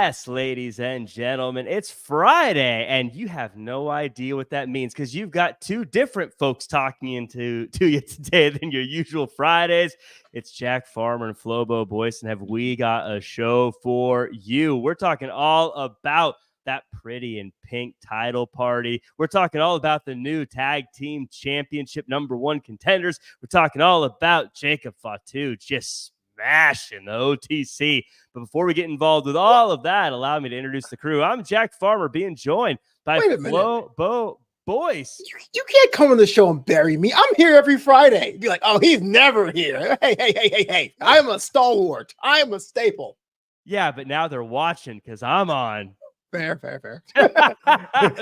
Yes, ladies and gentlemen, it's Friday, and you have no idea what that means because you've got two different folks talking to you today than your usual Fridays. It's Jack Farmer and Flobo Boyce, and have we got a show for you? We're talking all about that pretty and pink title party. We're talking all about the new tag team championship #1 contenders. We're talking all about Jacob Fatu just smashing the OTC. But before we get involved with all of that, allow me to introduce the crew. I'm Jack Farmer, being joined by Flobo Boyce. You can't come on the show and bury me. I'm here every Friday. Be like, oh, he's never here. Hey. I'm a stalwart. I'm a staple. Yeah, but now they're watching because I'm on. Fair.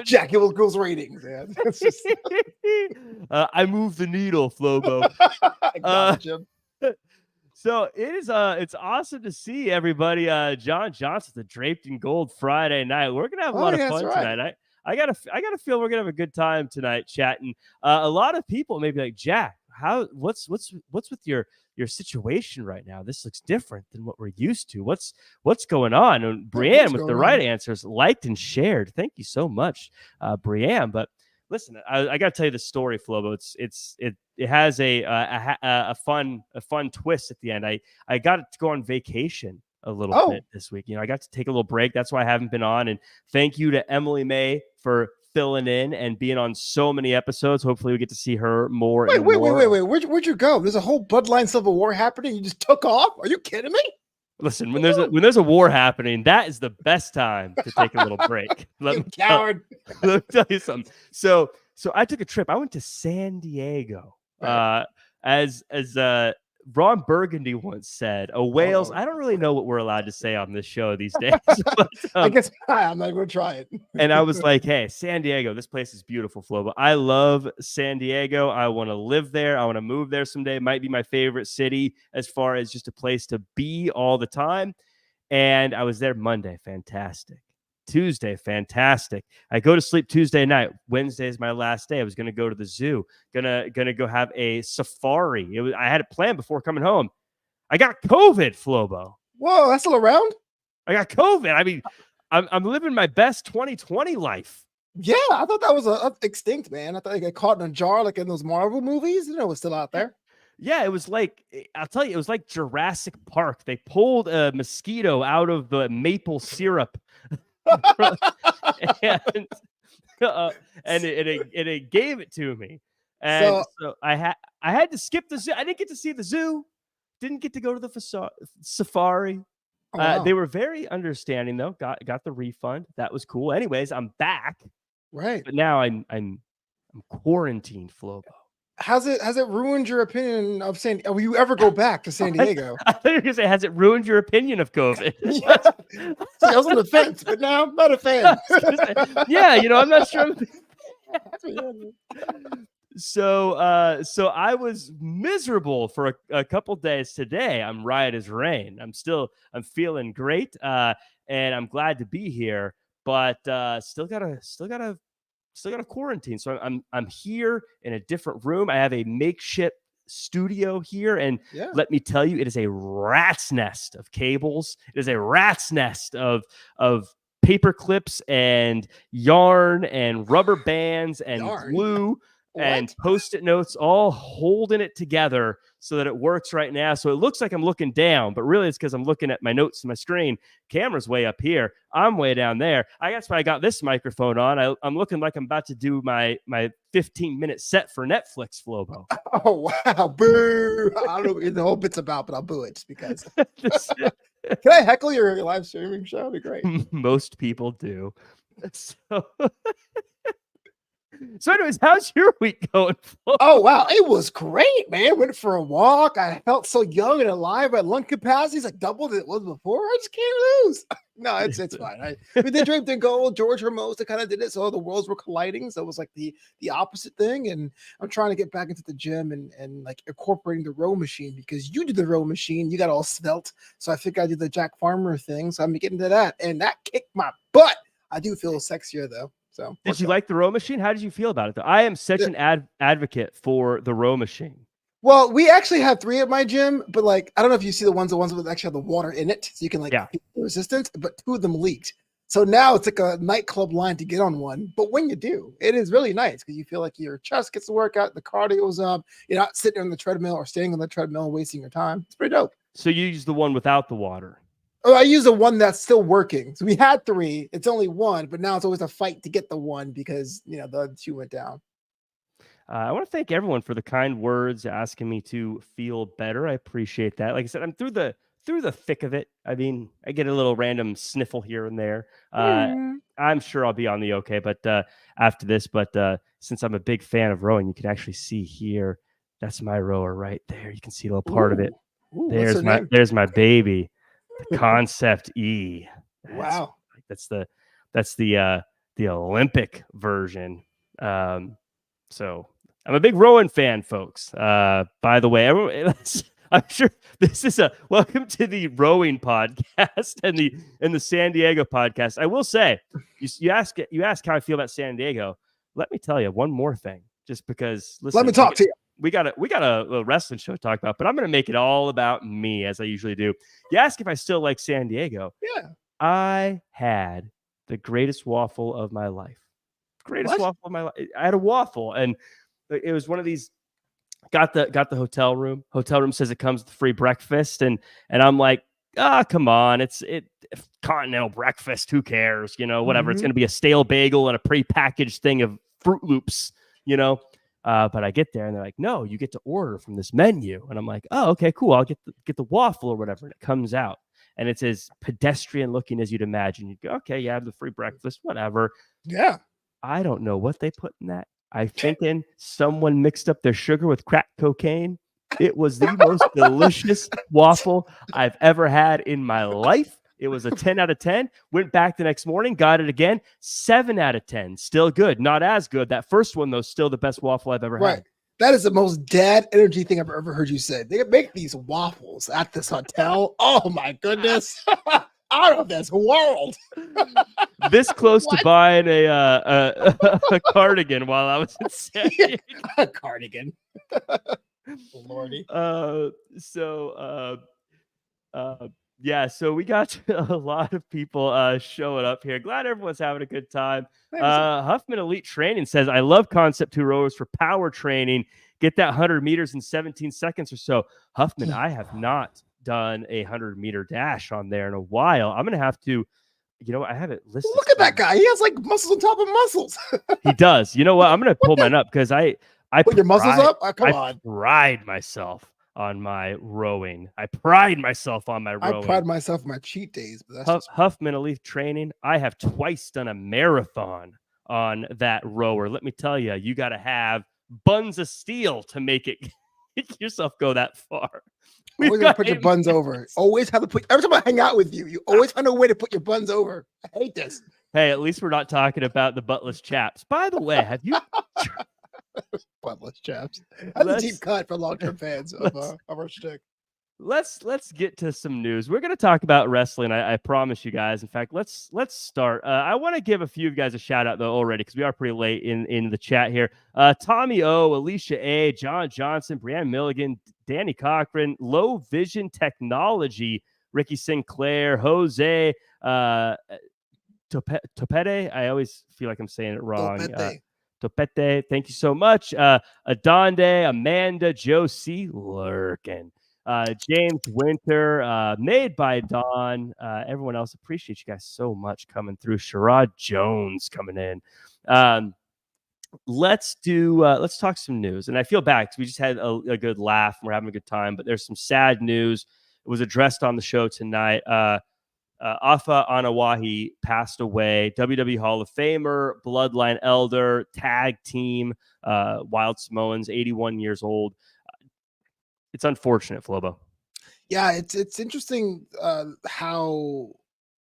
Jack, it will girls ratings, man. I move the needle, Flobo. Gotcha. So it's awesome to see everybody. John Johnson, the Draped in Gold Friday night. We're gonna have a lot of fun tonight. I gotta feel we're gonna have a good time tonight chatting. A lot of people maybe like, Jack, what's with your situation right now? This looks different than what we're used to. What's going on? And Brienne with the right answers, liked and shared. Thank you so much, Brienne. But listen, I got to tell you the story, Flobo. It has a fun twist at the end. I got to go on vacation a little bit this week. I got to take a little break. That's why I haven't been on. And thank you to Emily May for filling in and being on so many episodes. Hopefully we get to see her more. Wait. Where'd you go? There's a whole Bloodline Civil War happening. You just took off? Are you kidding me? Listen, when there's a war happening, that is the best time to take a little break. Let me tell you something. So I took a trip. I went to San Diego. As Ron Burgundy once said, a whale's. I don't really know what we're allowed to say on this show these days. But, I guess I'm not going to try it. And I was like, hey, San Diego, this place is beautiful, Flo. But I love San Diego. I want to live there. I want to move there someday. It might be my favorite city as far as just a place to be all the time. And I was there Monday. Fantastic. Tuesday, fantastic. I go to sleep Tuesday night. Wednesday is my last day. I was going to go to the zoo. Gonna go have a safari. I had it planned before coming home. I got COVID, Flobo. Whoa, that's still around? I got COVID. I mean, I'm living my best 2020 life. Yeah, I thought that was extinct, man. I thought they got caught in a jar like in those Marvel movies. It was still out there. Yeah, it was like, I'll tell you, it was like Jurassic Park. They pulled a mosquito out of the maple syrup. and it gave it to me, and so I had to skip the zoo. I didn't get to see the zoo, didn't get to go to the safari. Wow. They were very understanding though. Got the refund. That was cool. Anyways, I'm back, right? But now I'm quarantined, Flobo. Has it ruined your opinion of San? Will you ever go back to San Diego? I thought you were gonna say, has it ruined your opinion of COVID? Yeah. See, I was on the fence, but now I'm not a fan. Yeah, I'm not sure. So I was miserable for a couple days today. I'm right as rain. I'm feeling great, and I'm glad to be here, but still gotta quarantine. So I'm here in a different room. I have a makeshift studio here, and let me tell you, it is a rat's nest of cables. It is a rat's nest of paper clips and yarn and rubber bands and glue and Post-it notes, all holding it together so that it works right now. So it looks like I'm looking down, but really it's because I'm looking at my notes on my screen. Camera's way up here. I'm way down there. I guess when I got this microphone on, I'm looking like I'm about to do my 15-minute set for Netflix, Flobo. Oh, wow. Boo. I don't know what the whole bit's about, but I'll boo it just because. Can I heckle your live streaming show? It'd be great. Most people do. So anyways, how's your week going? Oh, wow. It was great, man. Went for a walk. I felt so young and alive. My lung capacity is like double than it was before. I just can't lose. No, it's fine. We did Draped in Gold. George Hermosa kind of did it. So the worlds were colliding. So it was like the opposite thing. And I'm trying to get back into the gym and like incorporating the row machine because you did the row machine. You got all svelte. So I think I did the Jack Farmer thing. So I'm getting to that. And that kicked my butt. I do feel sexier though. So did you like the row machine? How did you feel about it though? I am such an advocate for the row machine. Well, we actually have 3 at my gym, but like I don't know if you see the ones that actually have the water in it, so you can feel the resistance. But 2 of them leaked, so now it's like a nightclub line to get on one. But when you do, it is really nice because you feel like your chest gets the workout, the cardio's up. You're not sitting on the treadmill or staying on the treadmill and wasting your time. It's pretty dope. So you use the one without the water? Oh, I use the one that's still working. So we had 3. It's only 1, but now it's always a fight to get the 1 because the other 2 went down. I want to thank everyone for the kind words, asking me to feel better. I appreciate that. Like I said, I'm through the thick of it. I mean, I get a little random sniffle here and there. I'm sure I'll be on the okay, but after this. But since I'm a big fan of rowing, you can actually see here. That's my rower right there. You can see a little part of it. There's my baby, the Concept E. Wow, that's the Olympic version. So I'm a big rowing fan, folks. By the way, everyone, I'm sure this is a welcome to the rowing podcast and the San Diego podcast. I will say, you ask how I feel about San Diego. Let me tell you one more thing, just because. Listen, let me talk to you. We got a wrestling show to talk about, but I'm going to make it all about me as I usually do. You ask if I still like San Diego. Yeah, I had the greatest waffle of my life. Waffle of my life. I had a waffle, and it was one of these. Got the hotel room. Hotel room says it comes with free breakfast, and I'm like, come on, it's continental breakfast. Who cares? Whatever. It's going to be a stale bagel and a prepackaged thing of Fruit Loops. But I get there and they're like, no, you get to order from this menu, and I'm like, oh, okay, cool. I'll get the waffle or whatever, and it comes out. And it's as pedestrian looking as you'd imagine. You'd go, okay, you have the free breakfast, whatever. Yeah. I don't know what they put in that. I'm thinking someone mixed up their sugar with crack cocaine. It was the most delicious waffle I've ever had in my life. It was a 10 out of 10. Went back the next morning, got it again. 7 out of 10. Still good. Not as good. That first one, though, still the best waffle I've ever had. That is the most dad energy thing I've ever heard you say. They make these waffles at this hotel. Oh, my goodness. Out of this world. This close to buying a cardigan while I was in San Diego. A cardigan. Lordy. So we got a lot of people showing up here. Glad everyone's having a good time. Huffman Elite Training says, I love Concept 2 rowers for power training. Get that 100 meters in 17 seconds or so. Huffman, I have not done a 100-meter dash on there in a while. I'm going to have to, I have it listed. Look at that guy. He has like muscles on top of muscles. He does. You know what? I'm going to pull mine up because I put your muscles up? Come on. I pride myself on my rowing. I pride myself on my rowing. I pride myself on my cheat days. But that's Huffman Elite Training. I have twice done a marathon on that rower. Let me tell you, you got to have buns of steel to make yourself go that far. Always gotta put your buns over. Always have to put. Every time I hang out with you, you always find a way to put your buns over. I hate this. Hey, at least we're not talking about the buttless chaps. By the way, have you buttless chaps? That's a deep cut for long-term fans of our shtick. Let's get to some news. We're going to talk about wrestling. I promise you guys. In fact, let's start. I want to give a few of you guys a shout out though already because we are pretty late in the chat here. Tommy O, Alicia A, John Johnson, Brianne Milligan, Danny Cochran, Low Vision Technology, Ricky Sinclair, Jose, Topete. I always feel like I'm saying it wrong. Topete. Thank you so much. Adonde, Amanda, Josie, Lurkin. James Winter, Made by Dawn. Everyone else, appreciate you guys so much coming through. Sherrod Jones coming in. Let's talk some news. And I feel bad because we just had a good laugh and we're having a good time, but there's some sad news. It was addressed on the show tonight. AFA Anoa'i passed away. WWE Hall of Famer, Bloodline Elder, Tag Team, Wild Samoans, 81 years old. It's unfortunate, Flobo. Yeah, it's interesting how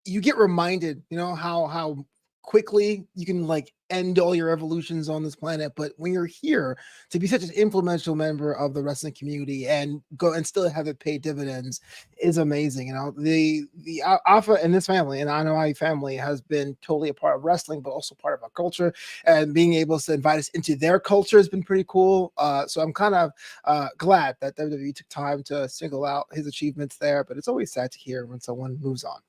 you get reminded, how quickly you can like end all your evolutions on this planet, but when you're here to be such an influential member of the wrestling community and go and still have it pay dividends is amazing. You know, the Alpha and this family and Anoa'i family has been totally a part of wrestling, but also part of our culture, and being able to invite us into their culture has been pretty cool. So I'm kind of glad that WWE took time to single out his achievements there, but it's always sad to hear when someone moves on.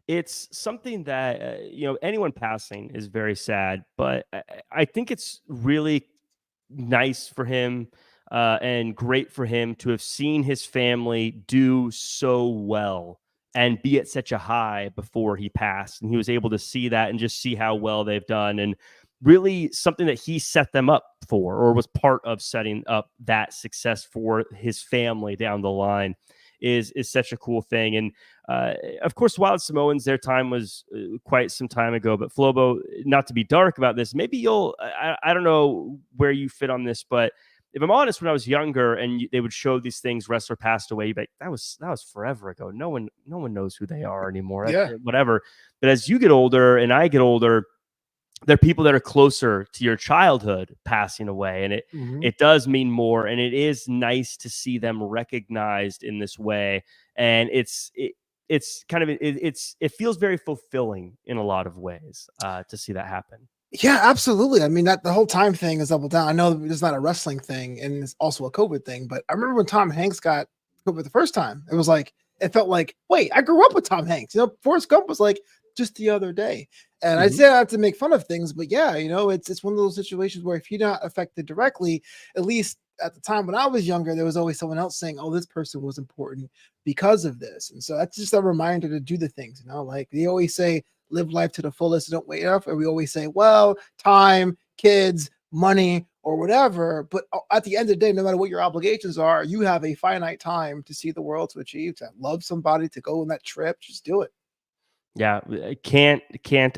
It's something that, anyone passing is very sad, but I think it's really nice for him and great for him to have seen his family do so well and be at such a high before he passed. And he was able to see that and just see how well they've done, and really something that he set them up for, or was part of setting up that success for his family down the line, is such a cool thing. And of course, Wild Samoans, their time was quite some time ago. But Flobo, not to be dark about this, maybe I don't know where you fit on this, but if I'm honest, when I was younger and they would show these things, wrestler passed away, you'd be like, that was forever ago. No one knows who they are anymore. Yeah. Whatever. But as you get older and I get older, there are people that are closer to your childhood passing away, and it does mean more, and it is nice to see them recognized in this way. And it's kind of it feels very fulfilling in a lot of ways to see that happen. Yeah, absolutely. I mean, that the whole time thing is double down. I know it's not a wrestling thing and it's also a COVID thing, but I remember when Tom Hanks got COVID the first time, it felt like, wait, I grew up with Tom Hanks. You know, Forrest Gump was like just the other day. And I say that to make fun of things, but yeah, it's one of those situations where if you're not affected directly, at least at the time when I was younger, there was always someone else saying, oh, this person was important because of this. And so that's just a reminder to do the things, like they always say, live life to the fullest, don't wait up. And we always say, well, time, kids, money, or whatever. But at the end of the day, no matter what your obligations are, you have a finite time to see the world, to achieve, to love somebody, to go on that trip. Just do it. Yeah, can't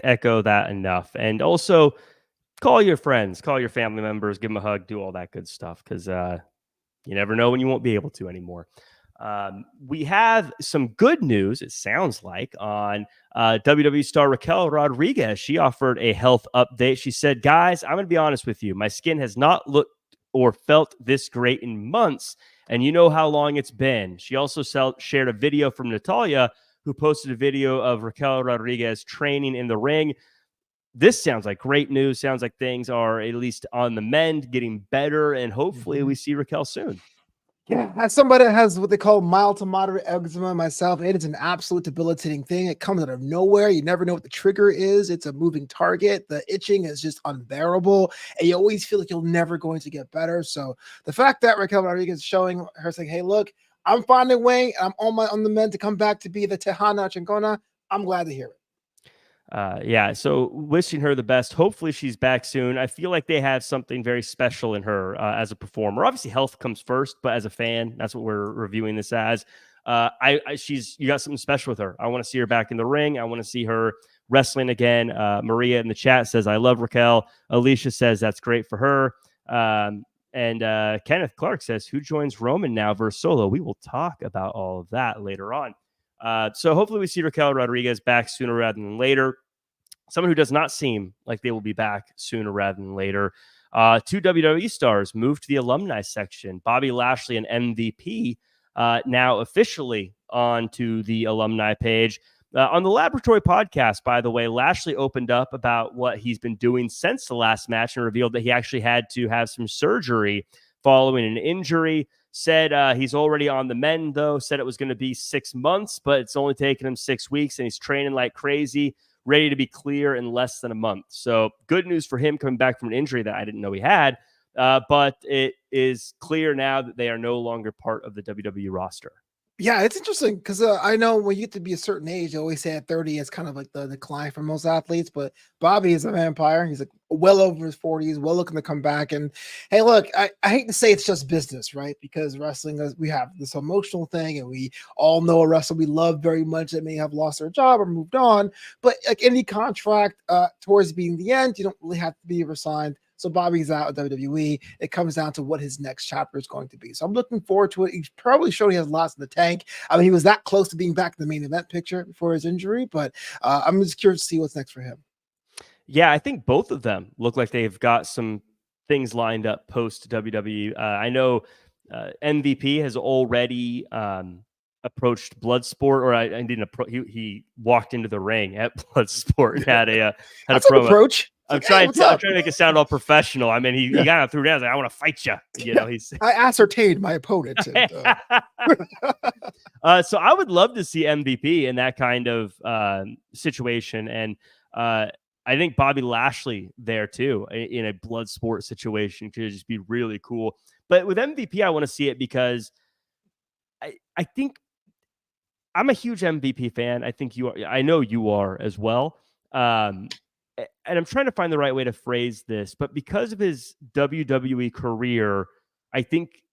echo that enough. And also call your friends, call your family members, give them a hug, do all that good stuff, because you never know when you won't be able to anymore. We have some good news, it sounds like, on WWE star Raquel Rodriguez. She offered a health update. She said, guys, I'm going to be honest with you. My skin has not looked or felt this great in months, and you know how long it's been. She also shared a video from Natalia, who posted a video of Raquel Rodriguez training in the ring. This sounds like great news. Sounds like things are at least on the mend, getting better, and hopefully we see Raquel soon. Yeah, as somebody that has what they call mild to moderate eczema myself, it is an absolute debilitating thing. It comes out of nowhere. You never know what the trigger is. It's a moving target. The itching is just unbearable, and you always feel like you're never going to get better. So the fact that Raquel Rodriguez is showing her saying, hey, look, I'm finding a way. I'm on the mend to come back to be the Tejana Chingona. I'm glad to hear it. Yeah, so wishing her the best. Hopefully she's back soon. I feel like they have something very special in her as a performer. Obviously, health comes first, but as a fan, that's what we're reviewing this as. You got something special with her. I want to see her back in the ring. I want to see her wrestling again. Maria in the chat says, I love Raquel. Alicia says that's great for her. And Kenneth Clark says, who joins Roman now versus Solo? We will talk about all of that later on. So hopefully we see Raquel Rodriguez back sooner rather than later. Someone who does not seem like they will be back sooner rather than later. Two WWE stars moved to the alumni section. Bobby Lashley and MVP now officially onto the alumni page. On the Laboratory podcast, by the way, Lashley opened up about what he's been doing since the last match and revealed that he actually had to have some surgery following an injury. Said he's already on the mend, though. Said it was going to be 6 months, but it's only taken him 6 weeks, and he's training like crazy, ready to be clear in less than a month. So good news for him coming back from an injury that I didn't know he had. But it is clear now that they are no longer part of the WWE roster. Yeah, it's interesting because I know when you get to be a certain age, they always say at 30 it's kind of like the decline for most athletes. But Bobby is a vampire. He's like well over his 40s, well looking to come back. And hey, look, I hate to say it's just business, right? Because wrestling, we have this emotional thing, and we all know a wrestler we love very much that may have lost their job or moved on. But like any contract, towards being the end, you don't really have to be resigned. So Bobby's out of WWE. It comes down to what his next chapter is going to be. So I'm looking forward to it. He's probably showed he has lots in the tank. I mean, he was that close to being back in the main event picture before his injury, but I'm just curious to see what's next for him. Yeah, I think both of them look like they've got some things lined up post WWE. I know MVP has already approached Bloodsport, or I didn't approach. He walked into the ring at Bloodsport and had a promo. Approach. I'm trying to make it sound all professional. I mean, he got up through there. Like, I want to fight you. You know, I ascertained my opponent. And, so I would love to see MVP in that kind of situation, and I think Bobby Lashley there too in a blood sport situation could just be really cool. But with MVP, I want to see it because I think I'm a huge MVP fan. I think you are. I know you are as well. And I'm trying to find the right way to phrase this, but because of his WWE career, I think,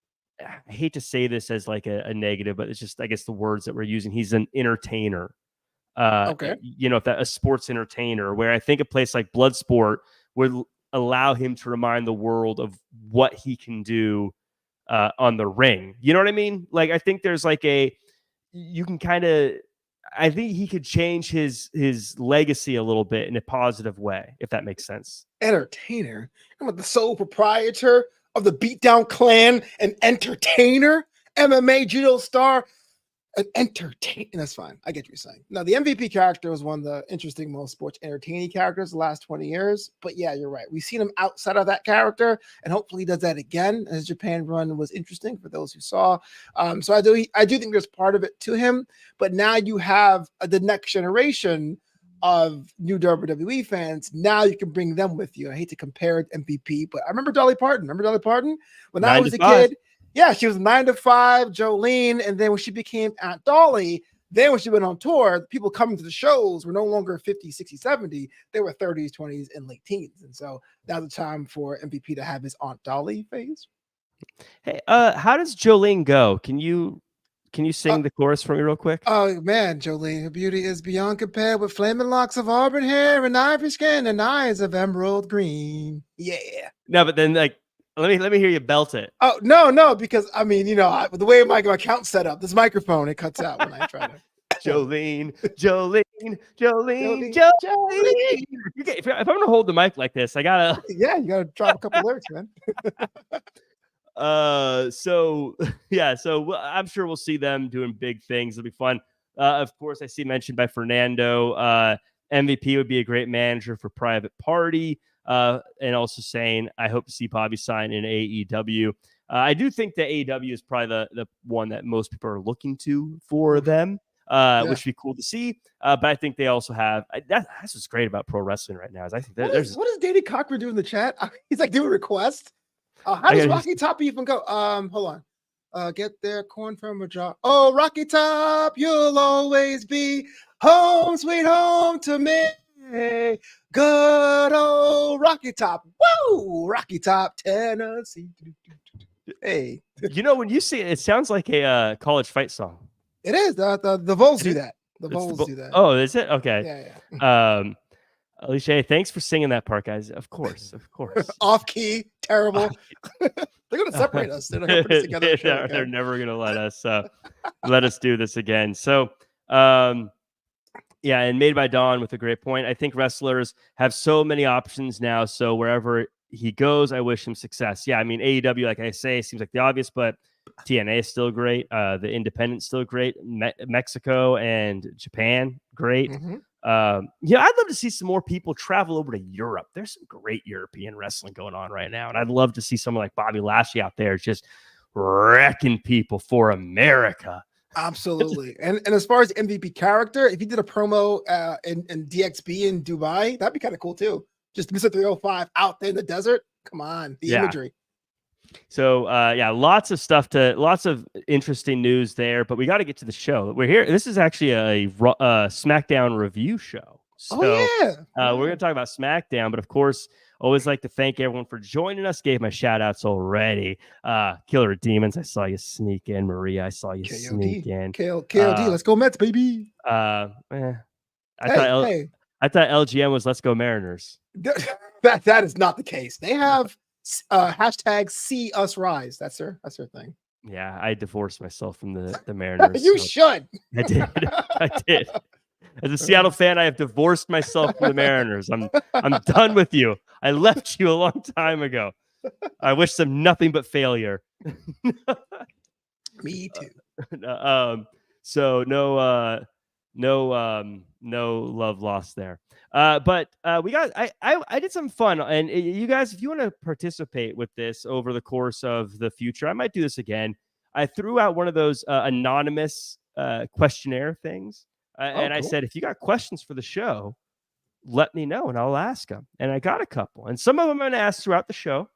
I hate to say this as like a negative, but it's just, I guess, the words that we're using. He's an entertainer. okay. You know, if that a sports entertainer, where I think a place like Bloodsport would allow him to remind the world of what he can do on the ring. You know what I mean? Like, I think there's like you can kind of, I think he could change his legacy a little bit in a positive way, if that makes sense. Entertainer. I'm the sole proprietor of the Beatdown Clan, an entertainer, MMA judo star, an entertainer. That's fine. I get what you're saying. Now, the MVP character was one of the interesting, most sports entertaining characters the last 20 years. But yeah, you're right. We've seen him outside of that character, and hopefully he does that again. His Japan run was interesting for those who saw. So I do think there's part of it to him. But now you have the next generation of new WWE fans. Now you can bring them with you. I hate to compare it to MVP, but I remember Dolly Parton. Remember Dolly Parton? When I was a kid, yeah, she was 9 to 5, Jolene. And then when she became Aunt Dolly, then when she went on tour, people coming to the shows were no longer 50, 60, 70. They were 30s, 20s, and late teens. And so now's the time for MVP to have his Aunt Dolly phase. Hey, how does Jolene go? Can you sing the chorus for me real quick? Oh, man, Jolene, her beauty is beyond compare, with flaming locks of auburn hair and ivory skin and eyes of emerald green. Yeah. No, but then, like, let me hear you belt it. Oh, no, because I mean, you know, the way my account's set up, this microphone, it cuts out when I try to. Jolene. If I'm gonna hold the mic like this, I gotta. Yeah, you gotta drop a couple lyrics, man. So I'm sure we'll see them doing big things. It'll be fun. Of course, I see mentioned by Fernando. MVP would be a great manager for Private Party. And also saying, I hope to see Bobby sign in AEW. I do think that AEW is probably the one that most people are looking to for them, which would be cool to see. But I think they also have, that's what's great about pro wrestling right now. Is I think what does Danny Cochran do in the chat? He's like doing requests. How does Rocky Top even go? Hold on. Get their corn from a jar. Oh, Rocky Top, you'll always be home, sweet home to me. Hey, good old Rocky Top. Whoa, Rocky Top, Tennessee. Hey. You know, when you see it, it sounds like a college fight song. It is. The Vols do that. The Vols do that. Oh, is it? Okay. Yeah. Alicia, thanks for singing that part, guys. Of course. Off key, terrible. They're going to separate us. They're not going to put us together. They're never going to let us do this again. So, yeah, and Made by Dawn with a great point. I think wrestlers have so many options now. So wherever he goes, I wish him success. Yeah, I mean, AEW, like I say, seems like the obvious, but TNA is still great. The Independent's still great. Mexico and Japan, great. Mm-hmm. Yeah, I'd love to see some more people travel over to Europe. There's some great European wrestling going on right now. And I'd love to see someone like Bobby Lashley out there just wrecking people for America. Absolutely. And as far as MVP character, if he did a promo in DXB in Dubai, that'd be kind of cool too. Just Mr. 305 out there in the desert. Come on, the imagery. So lots of interesting news there, but we got to get to the show. We're here. This is actually a SmackDown review show. So we're going to talk about SmackDown, but of course, always like to thank everyone for joining us. Gave my shout outs already. Killer Demons, I saw you sneak in. Maria, I saw you sneak in. KLD, let's go Mets, baby. I thought LGM was Let's Go Mariners. That is not the case. They have hashtag See Us Rise. That's their thing. Yeah, I divorced myself from the Mariners. You should. I did. As a Seattle fan, I have divorced myself from the Mariners. I'm done with you. I left you a long time ago. I wish them nothing but failure. Me too. So no love lost there. But we got I did some fun, and you guys, if you want to participate with this over the course of the future, I might do this again. I threw out one of those anonymous questionnaire things, and cool. I said, if you got questions for the show, let me know and I'll ask them. And I got a couple, and some of them I'm going to ask throughout the show.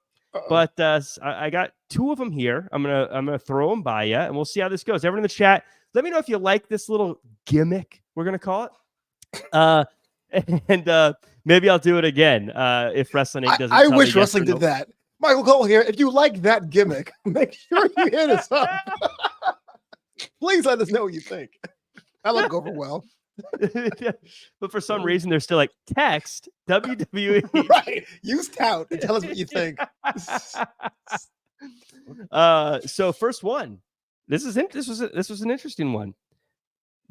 But I got 2 of them here. I'm gonna throw them by you, and we'll see how this goes. Everyone in the chat, let me know if you like this little gimmick, we're gonna call it. And maybe I'll do it again if Wrestling Inc. doesn't. I wish Wrestling did that. Michael Cole here. If you like that gimmick, make sure you hit us up. Please let us know what you think. That'll go over well. But for some reason, they're still like, text WWE. Right. Use tout and tell us what you think. So first one. This was an interesting one.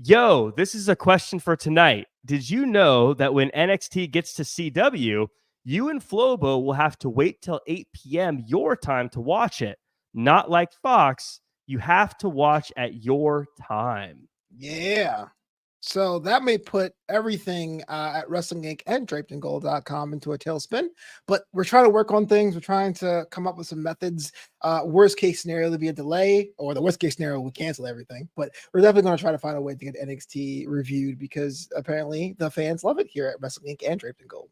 Yo, this is a question for tonight. Did you know that when NXT gets to CW, you and Flobo will have to wait till 8 p.m. your time to watch it? Not like Fox. You have to watch at your time. Yeah. So that may put everything at Wrestling Inc. and drapedingold.com into a tailspin, but we're trying to work on things. We're trying to come up with some methods. Worst case scenario would be a delay, or the worst case scenario, we cancel everything. But we're definitely going to try to find a way to get NXT reviewed because apparently the fans love it here at Wrestling Inc. and Draped in Gold.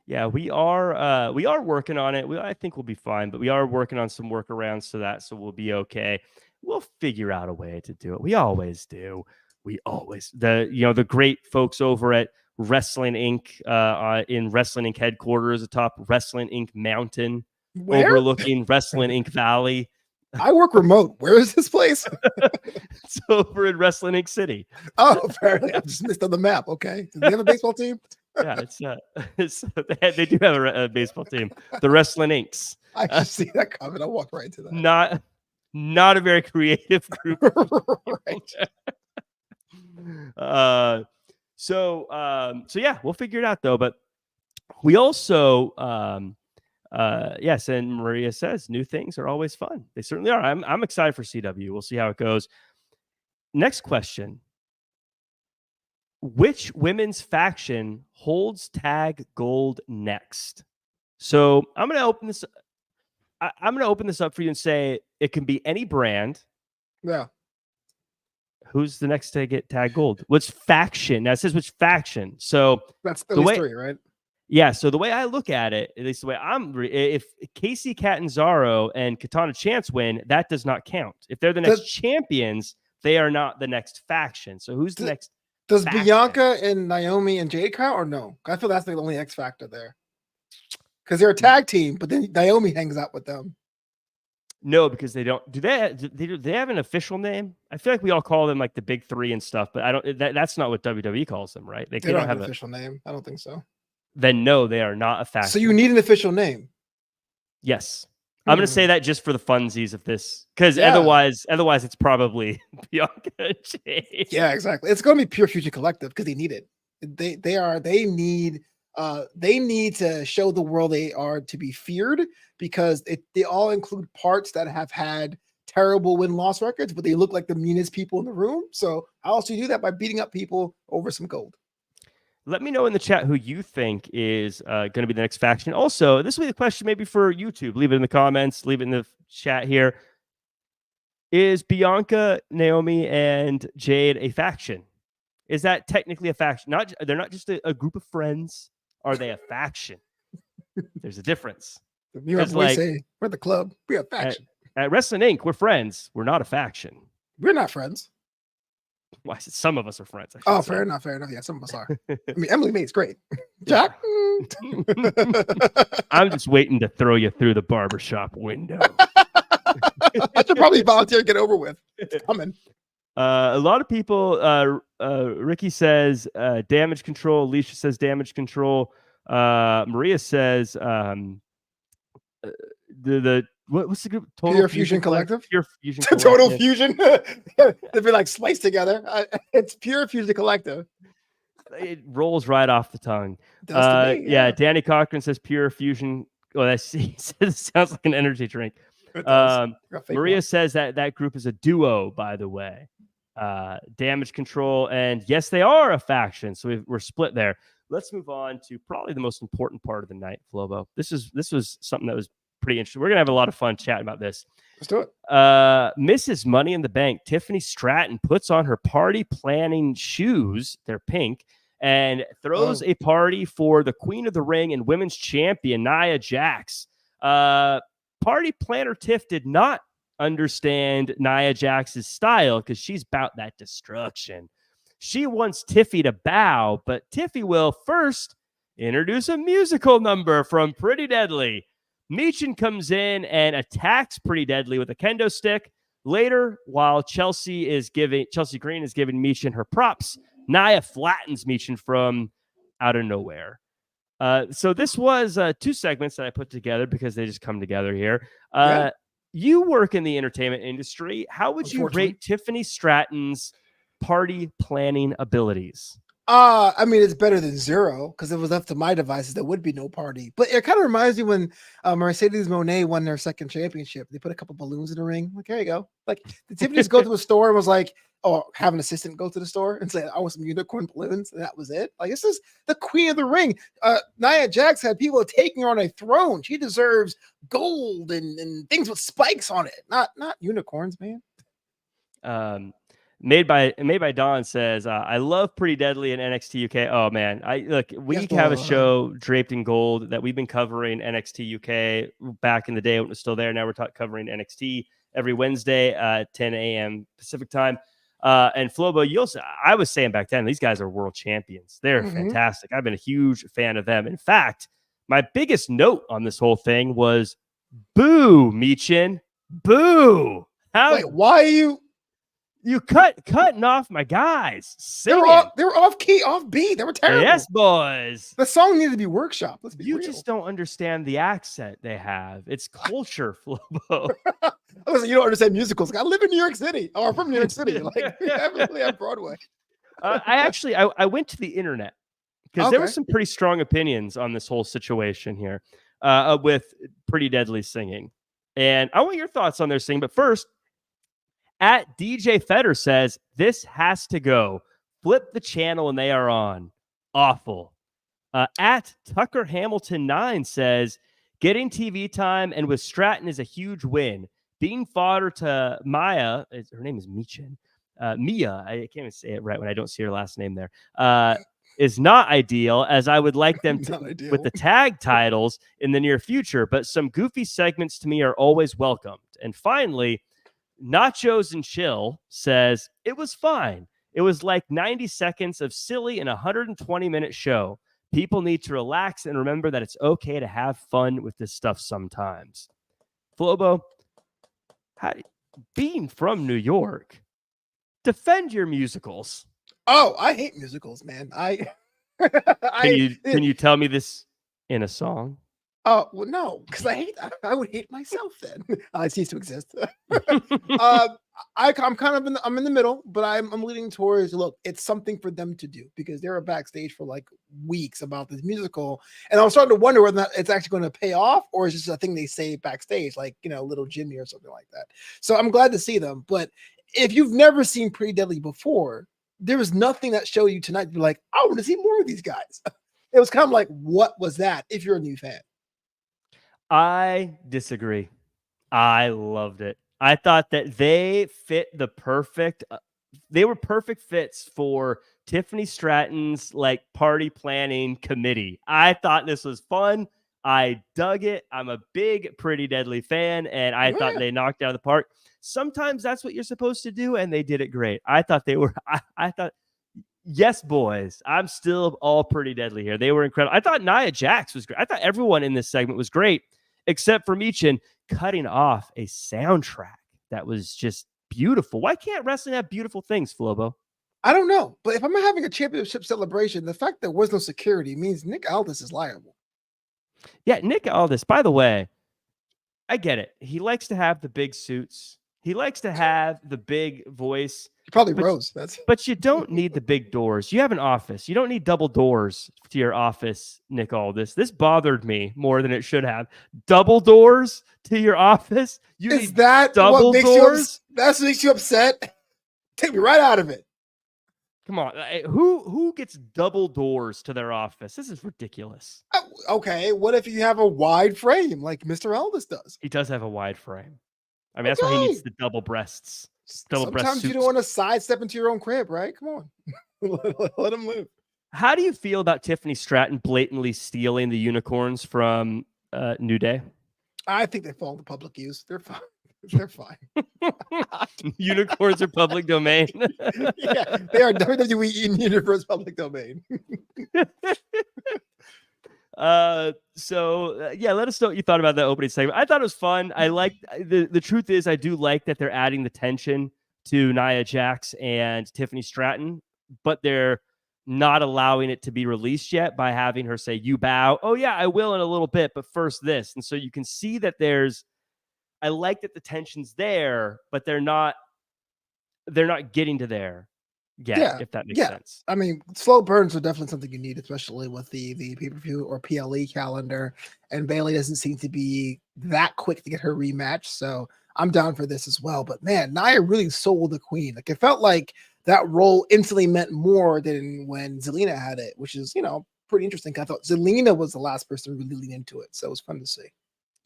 Yeah, we are working on it. I think we'll be fine, but we are working on some workarounds to that, so we'll be okay. We'll figure out a way to do it. We always do. The great folks over at Wrestling Inc. In Wrestling Inc. headquarters atop Wrestling Inc. Mountain, overlooking Wrestling Inc. Valley. I work remote. Where is this place? It's over in Wrestling Inc. City. Oh, apparently I just missed on the map. Okay, do they have a baseball team? Yeah, they do have a baseball team, the Wrestling Incs. I just see that coming. I'll walk right into that. Not a very creative group. Right. So yeah, we'll figure it out though. But we also, yes, and Maria says new things are always fun. They certainly are. I'm excited for CW. We'll see how it goes. Next question. Which women's faction holds tag gold next? So I'm going to open this. I'm going to open this up for you and say it can be any brand. Yeah. Who's the next to get tag gold? Which faction? Now it says which faction. So that's the way, 3, right? Yeah. So the way I look at it, at least the way if Casey Catanzaro and Katana Chance win, that does not count. If they're the next champions, they are not the next faction. So who's the next? Does Bianca and Naomi and Jade count or no? I feel that's the only X factor there. Because they're a tag team, but then Naomi hangs out with them. No, because they don't. Do they have an official name? I feel like we all call them like the big 3 and stuff, but I don't. That's not what WWE calls them, right? They don't have an official name. I don't think so. Then no, they are not a faction. So you need an official name. Yes, I'm going to say that just for the funsies of this, because otherwise it's probably Bianca and Jade. Yeah, exactly. It's going to be Pure Fusion Collective because they need it. They need to show the world they are to be feared because they all include parts that have had terrible win-loss records, but they look like the meanest people in the room. So how else do you do that? By beating up people over some gold. Let me know in the chat who you think is going to be the next faction. Also, this will be the question maybe for YouTube. Leave it in the comments. Leave it in the chat here. Is Bianca, Naomi, and Jade a faction? Is that technically a faction? They're not just a group of friends. Are they a faction? There's a difference. You have to say, we're the club. We're a faction. At Wrestling Inc., we're friends. We're not a faction. We're not friends. Well, I said some of us are friends. Oh, fair enough. Yeah, some of us are. I mean, Emily Mae's great. Jack? I'm just waiting to throw you through the barbershop window. I should probably volunteer to get over with. It's coming. A lot of people, Ricky says damage control. Alicia says damage control. Maria says what's the group? Pure Fusion Collective? Pure Fusion Collective. Total Fusion? They've been like spliced together. It's Pure Fusion Collective. It rolls right off the tongue. Does to me, yeah. Danny Cochran says pure fusion. Oh, that sounds like an energy drink. Maria one. says that group is a duo, by the way. Damage Control, and yes, they are a faction. So we're split there. Let's move on to probably the most important part of the night, Flobo. This was something that was pretty interesting. We're gonna have a lot of fun chatting about this. Let's do it. Mrs. Money in the Bank, Tiffany Stratton, puts on her party planning shoes. They're pink. And throws a party for the Queen of the Ring and Women's Champion, Nia Jax. Party planner Tiff did not understand Nia Jax's style because she's about that destruction. She wants Tiffy to bow, but Tiffy will first introduce a musical number from Pretty Deadly. Michin comes in and attacks Pretty Deadly with a kendo stick. Later, while Chelsea Green is giving Michin her props, Nia flattens Michin from out of nowhere. So this was 2 segments that I put together because they just come together here. You work in the entertainment industry. How would you rate Tiffany Stratton's party planning abilities? I mean, it's better than 0 because if it was left to my devices, there would be no party. But it kind of reminds me when Mercedes Moné won their 2nd championship. They put a couple balloons in the ring. Like, here you go. Like, the Tiffany's go to a store and was like, oh, have an assistant go to the store and say, I want some unicorn balloons. And that was it. Like, this is the Queen of the Ring. Nia Jax had people taking her on a throne. She deserves gold and things with spikes on it. Not unicorns, man. Made by Don says, I love Pretty Deadly in NXT UK. Oh man, we have a show draped in gold that we've been covering NXT UK back in the day when it was still there. Now we're covering NXT every Wednesday at 10 a.m. Pacific time. And Flobo, I was saying back then, these guys are world champions. They're fantastic. I've been a huge fan of them. In fact, my biggest note on this whole thing was, boo, Michin, boo. Wait, why are you cutting off my guys? They were off key, off beat. They were terrible. Yes, boys. The song needed to be workshopped. Let's be real. You just don't understand the accent they have. It's culture, Flobo. Listen, you don't understand musicals. I live in New York City. Oh, I'm from New York City. Like, we really have Broadway. I went to the internet because there were some pretty strong opinions on this whole situation here with Pretty Deadly singing. And I want your thoughts on their singing. But first, at DJ Feder says, this has to go. Flip the channel and they are on. Awful. At Tucker Hamilton 9 says, getting TV time and with Stratton is a huge win. Being fodder to Maya, her name is Michin, Mia, I can't even say it right when I don't see her last name there, is not ideal, as I would like them to with the tag titles in the near future, but some goofy segments to me are always welcomed. And finally, Nachos and Chill says, it was fine. It was like 90 seconds of silly and 120-minute show. People need to relax and remember that it's okay to have fun with this stuff sometimes. Flobo, being from New York, defend your musicals. Oh, I hate musicals, man. Can you tell me this in a song? Oh, well, no, because I would hate myself then. I cease to exist. I'm in the middle, but I'm leaning towards, look, it's something for them to do because they were backstage for like weeks about this musical. And I'm starting to wonder whether or not it's actually going to pay off or is just a thing they say backstage, like, Little Jimmy or something like that. So I'm glad to see them. But if you've never seen Pretty Deadly before, there was nothing that showed you tonight to be like, I want to see more of these guys. It was kind of like, what was that? If you're a new fan. I disagree. I loved it. I thought that they fit they were perfect fits for Tiffany Stratton's like party planning committee. I thought this was fun. I dug it. I'm a big Pretty Deadly fan, and I thought they knocked it out of the park. Sometimes that's what you're supposed to do, and they did it great. I thought yes, boys. I'm still all Pretty Deadly here. They were incredible. I thought Nia Jax was great. I thought everyone in this segment was great, except for Michin cutting off a soundtrack that was just beautiful. Why can't wrestling have beautiful things, Flobo? I don't know. But if I'm having a championship celebration, the fact there was no security means Nick Aldis is liable. Yeah, Nick Aldis, by the way, I get it. He likes to have the big suits. He likes to have the big voice. He probably rose. But you don't need the big doors. You have an office. You don't need double doors to your office, Nick Aldis. This bothered me more than it should have. Double doors to your office? Is that double doors? That's what makes you upset? Take me right out of it. Come on. Who gets double doors to their office? This is ridiculous. Okay, what if you have a wide frame like Mr. Elvis does? He does have a wide frame. I mean, that's why he needs the double breasts. Sometimes you don't want to sidestep into your own crib, right? Come on. Let him live. How do you feel about Tiffany Stratton blatantly stealing the unicorns from New Day? I think they fall into public use. They're fine. They're fine. Unicorns are public domain. Yeah, they are WWE Universe public domain. Yeah, let us know what you thought about that opening segment. I thought it was fun. I liked the truth is I do like that they're adding the tension to Nia Jax and Tiffany Stratton, but they're not allowing it to be released yet by having her say, "You bow." Oh yeah, I will in a little bit, but first this. And so you can see that I like that the tension's there, but they're not getting to there yet, if that makes sense. I mean, slow burns are definitely something you need, especially with the pay-per-view or PLE calendar. And Bayley doesn't seem to be that quick to get her rematch. So I'm down for this as well. But man, Nia really sold the queen. Like, it felt like that role instantly meant more than when Zelina had it, which is, pretty interesting. I thought Zelina was the last person to really lean into it. So it was fun to see.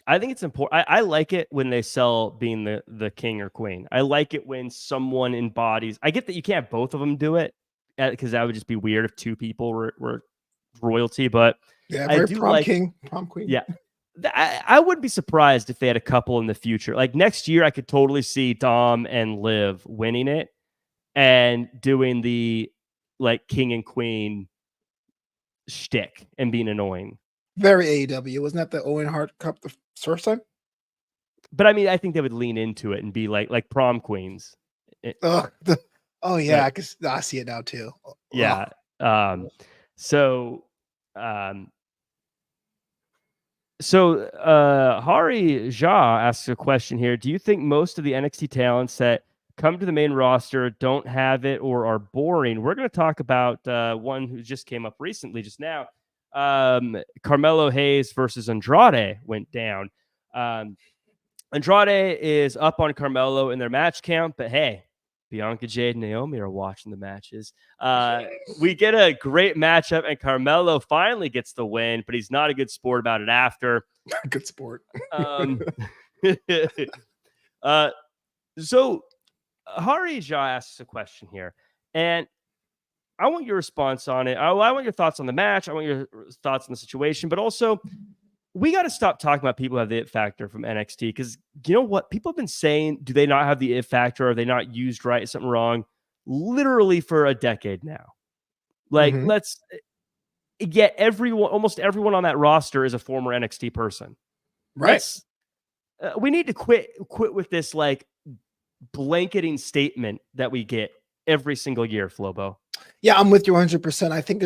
I think it's important. I like it when they sell being the king or queen. I like it when someone embodies. I get that you can't have both of them do it because that would just be weird if two people were royalty. But yeah, very prom king, prom queen. Yeah, I wouldn't be surprised if they had a couple in the future. Like next year, I could totally see Dom and Liv winning it and doing the like king and queen shtick and being annoying. Very AEW. Wasn't that the Owen Hart Cup the first time? But I mean, I think they would lean into it and be like prom queens. Oh yeah, I see it now too. Yeah. So Hari Jha asks a question here. Do you think most of the NXT talents that come to the main roster don't have it or are boring? We're going to talk about one who just came up recently, just now. Carmelo Hayes versus Andrade went down. Andrade is up on Carmelo in their match count, but hey, Bianca, Jade, and Naomi are watching the matches. We get a great matchup, and Carmelo finally gets the win, but he's not a good sport about it after. Good sport. So Hari Jha asks a question here, and I want your response on it. I want your thoughts on the match. I want your thoughts on the situation, but also we got to stop talking about people who have the it factor from NXT because you know what? People have been saying, do they not have the it factor? Are they not used right? Is something wrong? Literally for a decade now. Like, let's get almost everyone on that roster is a former NXT person. Right. We need to quit with this like blanketing statement that we get every single year, Flobo. Yeah, I'm with you 100%. I think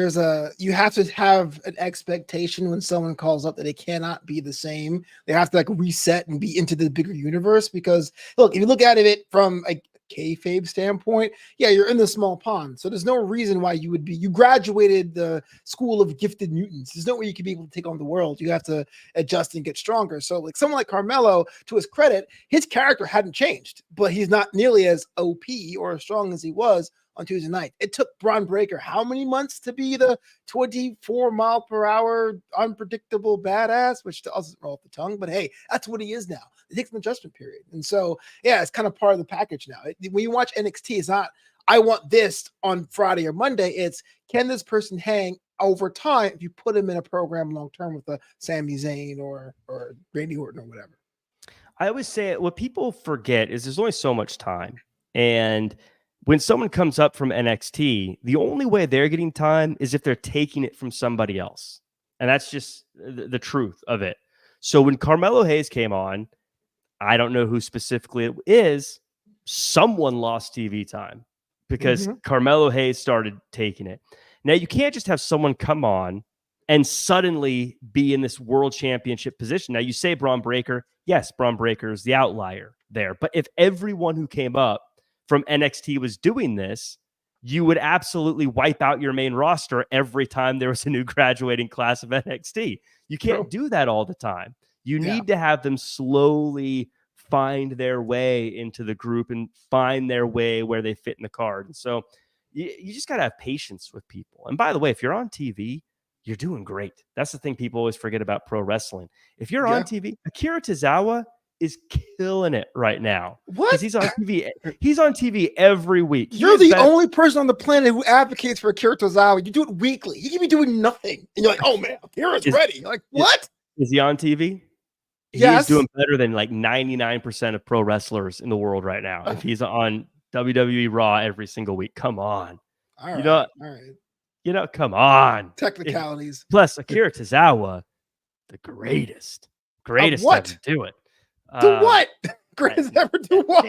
you have to have an expectation when someone calls up that it cannot be the same. They have to like reset and be into the bigger universe because look, if you look at it from a kayfabe standpoint, yeah, you're in the small pond. So there's no reason why you graduated the school of gifted mutants. There's no way you could be able to take on the world. You have to adjust and get stronger. So like someone like Carmelo, to his credit, his character hadn't changed, but he's not nearly as OP or as strong as he was on Tuesday night. It took Braun Breaker how many months to be the 24-mile-per-hour unpredictable badass, which doesn't roll off the tongue, but hey, that's what he is now. It takes an adjustment period. And so, yeah, it's kind of part of the package now. When you watch NXT, it's not, I want this on Friday or Monday. It's, can this person hang over time if you put him in a program long-term with a Sami Zayn or Randy Orton or whatever? I always say what people forget is there's only so much time. And when someone comes up from NXT, the only way they're getting time is if they're taking it from somebody else. And that's just the truth of it. So when Carmelo Hayes came on, I don't know who specifically it is, someone lost TV time because Carmelo Hayes started taking it. Now, you can't just have someone come on and suddenly be in this world championship position. Now, you say Braun Breaker. Yes, Braun Breaker is the outlier. there. But if everyone who came up from NXT was doing this, you would absolutely wipe out your main roster every time there was a new graduating class of NXT. You can't do that all the time. You need to have them slowly find their way into the group and find their way where they fit in the card. And so you just got to have patience with people. And by the way, if you're on TV, you're doing great. That's the thing people always forget about pro wrestling. If you're on TV, Akira Tozawa is killing it right now. What? He's on TV. He's on TV every week. You're the only person on the planet who advocates for Akira Tozawa. You do it weekly. He can be doing nothing. And you're like, oh man, Akira's ready. You're like, what? Is he on TV? Yes. He's doing better than like 99% of pro wrestlers in the world right now. If he's on WWE RAW every single week, come on. All right. All right. Come on. Technicalities. Plus, Akira Tozawa, the greatest ever to do it. Do what? Greatest ever do what?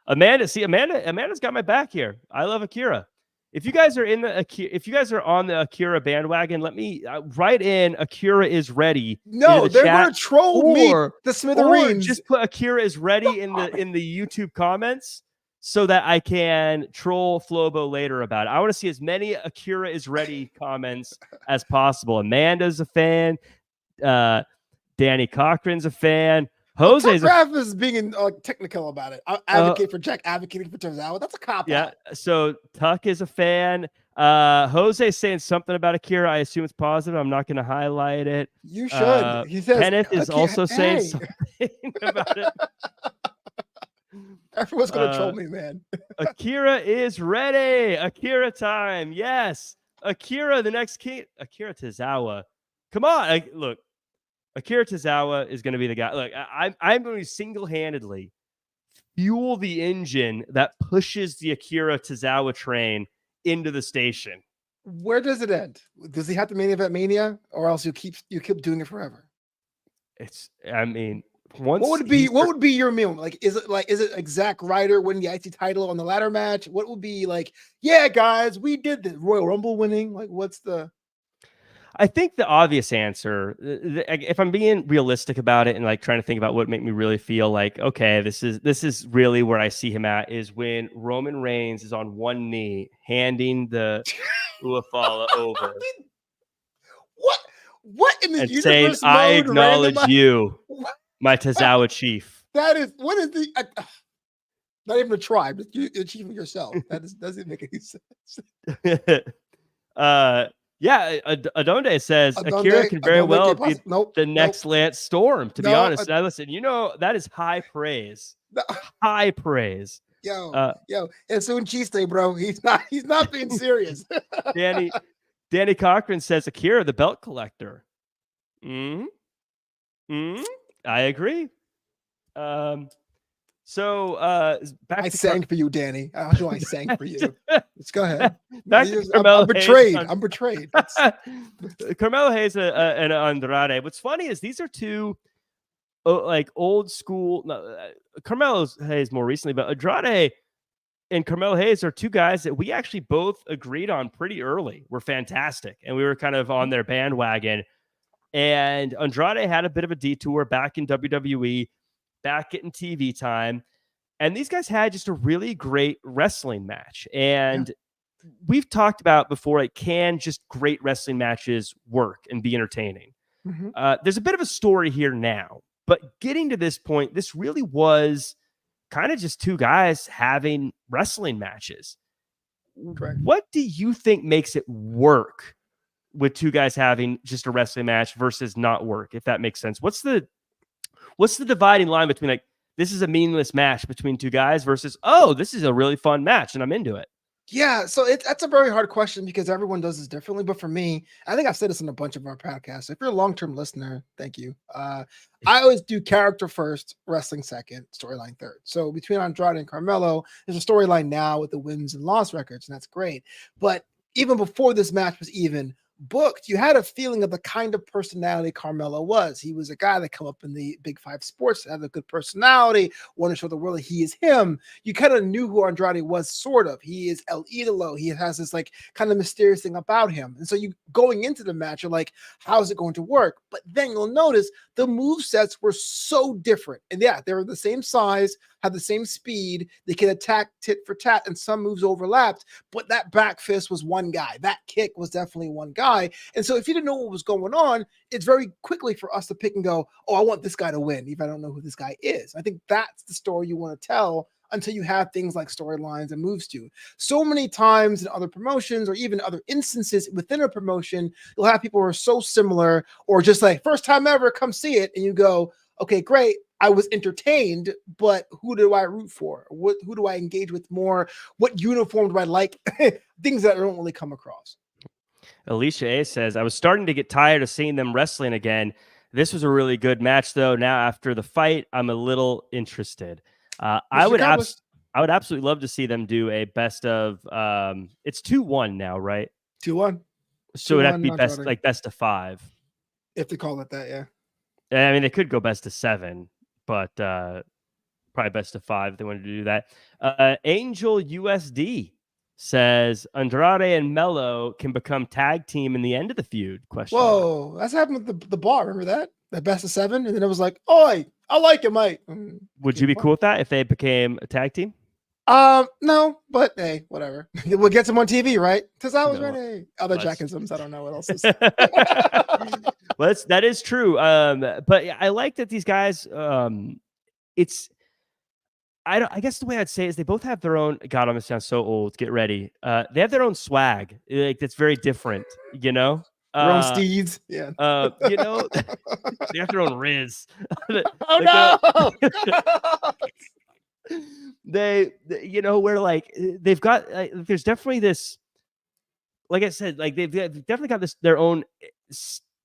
Amanda's got my back here. I love Akira. If you guys are on the Akira bandwagon, let me write in Akira is ready. No, they're going to troll me. The smithereens. Or just put Akira is ready in the YouTube comments so that I can troll Flobo later about it. I want to see as many Akira is ready comments as possible. Amanda's a fan. Danny Cochran's a fan. Jose's is being technical about it. I advocate for Jack advocating for Tozawa. That's a cop. Yeah. So Tuck is a fan. Jose's saying something about Akira. I assume it's positive. I'm not going to highlight it. You should. He says Kenneth is also saying something about it. Everyone's going to troll me, man. Akira is ready. Akira time. Yes. Akira, the next king. Akira Tozawa. Come on. Look. Akira Tozawa is going to be the guy. Look, I'm going to single-handedly fuel the engine that pushes the Akira Tozawa train into the station. Where does it end? Does he have to main event Mania, or else you keep doing it forever? What would be your meal? Like, is it Zack Ryder winning the IC title on the ladder match? What would be like? Yeah, guys, we did the Royal Rumble winning. Like, what's the? I think the obvious answer, if I'm being realistic about it and like trying to think about what made me really feel like, okay, this is really where I see him at, is when Roman Reigns is on one knee handing the Uafala over. What in the and universe saying, mode I acknowledge you, my Tozawa chief. That is, what is the, not even a tribe, you achieving yourself. That doesn't make any sense. Yeah, Adonde says Akira can very well be the next Lance Storm, to be honest. Now, listen, that is high praise. High praise. Yo, and soon Chiste, bro. He's not being serious. Danny Cochran says Akira, the belt collector. I agree. So I sang for you, Danny. How do I sang for you? Let's go ahead. I'm betrayed. I'm betrayed. Carmelo Hayes and Andrade. What's funny is these are two like old school. Carmelo Hayes more recently, but Andrade and Carmelo Hayes are two guys that we actually both agreed on pretty early. Were fantastic, and we were kind of on their bandwagon. And Andrade had a bit of a detour back in WWE. Back getting TV time, and these guys had just a really great wrestling match. And we've talked about before, like, can just great wrestling matches work and be entertaining? There's a bit of a story here now, but getting to this point, this really was kind of just two guys having wrestling matches. Correct. What do you think makes it work with two guys having just a wrestling match versus not work, if that makes sense? What's the dividing line between like, this is a meaningless match between two guys versus, oh, this is a really fun match and I'm into it? Yeah, so that's a very hard question because everyone does this differently. But for me, I think I've said this in a bunch of our podcasts. If you're a long-term listener, thank you. I always do character first, wrestling second, storyline third. So between Andrade and Carmelo, there's a storyline now with the wins and loss records, and that's great. But even before this match was even, booked, you had a feeling of the kind of personality Carmelo was. He was a guy that come up in the Big Five sports, had a good personality, want to show the world that he is him. You kind of knew who Andrade was, sort of. He is El Idolo. He has this like kind of mysterious thing about him. And so you going into the match, you're like, how is it going to work? But then you'll notice the move sets were so different. And yeah, they were the same size, had the same speed. They could attack tit for tat, and some moves overlapped. But that back fist was one guy. That kick was definitely one guy. And so if you didn't know what was going on, it's very quickly for us to pick and go, oh, I want this guy to win, even if I don't know who this guy is. I think that's the story you want to tell until you have things like storylines and moves to. So many times in other promotions or even other instances within a promotion, you'll have people who are so similar or just like, first time ever, come see it. And you go, okay, great. I was entertained, but who do I root for? Who do I engage with more? What uniform do I like? Things that I don't really come across. Alicia A says, I was starting to get tired of seeing them wrestling again. This was a really good match, though. Now, after the fight, I'm a little interested. I would absolutely love to see them do a best of. It's 2-1 now, right? 2-1. So it'd have to be best of 5. If they call it that, yeah. I mean, they could go best of 7, but probably best of 5 if they wanted to do that. Angel USD says Andrade and Melo can become tag team in the end of the feud. Whoa, that's happened with the bar. Remember that? The best of 7, and then it was like, "Oi, I like it, mate." Would you be cool with that if they became a tag team? No, but hey, whatever. We'll get them on TV, right? Because I was ready. Other Jackisms, I don't know what else is. Well, that is true. But I like that these guys. I guess the way I'd say is they both have their own. God, I'm gonna sound so old. Get ready. They have their own swag. Like that's very different. You know. Their own steeds. Yeah. You know, they have their own Riz. Oh no. They, you know, where like they've got. There's definitely this. Like I said, like they've definitely got their own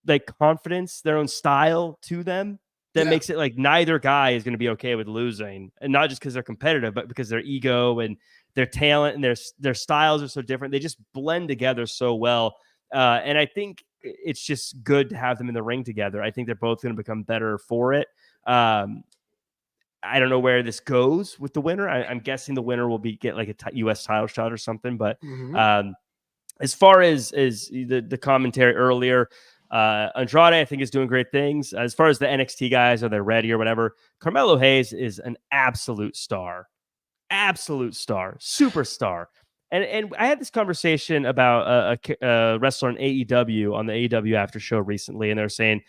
like confidence, their own style to them. That makes it like neither guy is going to be okay with losing, and not just because they're competitive, but because their ego and their talent and their styles are so different. They just blend together so well, and I think it's just good to have them in the ring together. I think they're both going to become better for it. I don't know where this goes with the winner. I'm guessing the winner will get like a U.S. title shot or something. But as far as the commentary earlier. Andrade, I think, is doing great things. As far as the NXT guys, are they ready or whatever? Carmelo Hayes is an absolute star, superstar. And I had this conversation about a wrestler in AEW on the AEW After Show recently, and they're saying,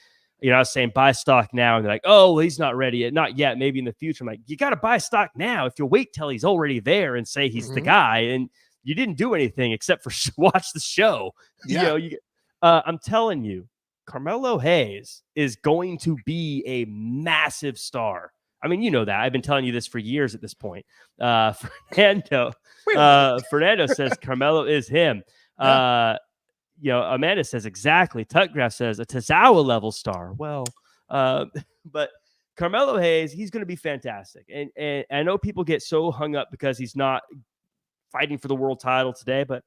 I was saying buy stock now, and they're like, oh, well, he's not ready yet, not yet, maybe in the future. I'm like, you got to buy stock now. If you wait till he's already there and say he's the guy, and you didn't do anything except for watch the show, I'm telling you. Carmelo Hayes is going to be a massive star. I mean, you know that. I've been telling you this for years at this point. Fernando says Carmelo is him. Amanda says exactly. Tutgraph says a Tozawa level star. Well, but Carmelo Hayes, he's going to be fantastic. And I know people get so hung up because he's not fighting for the world title today, but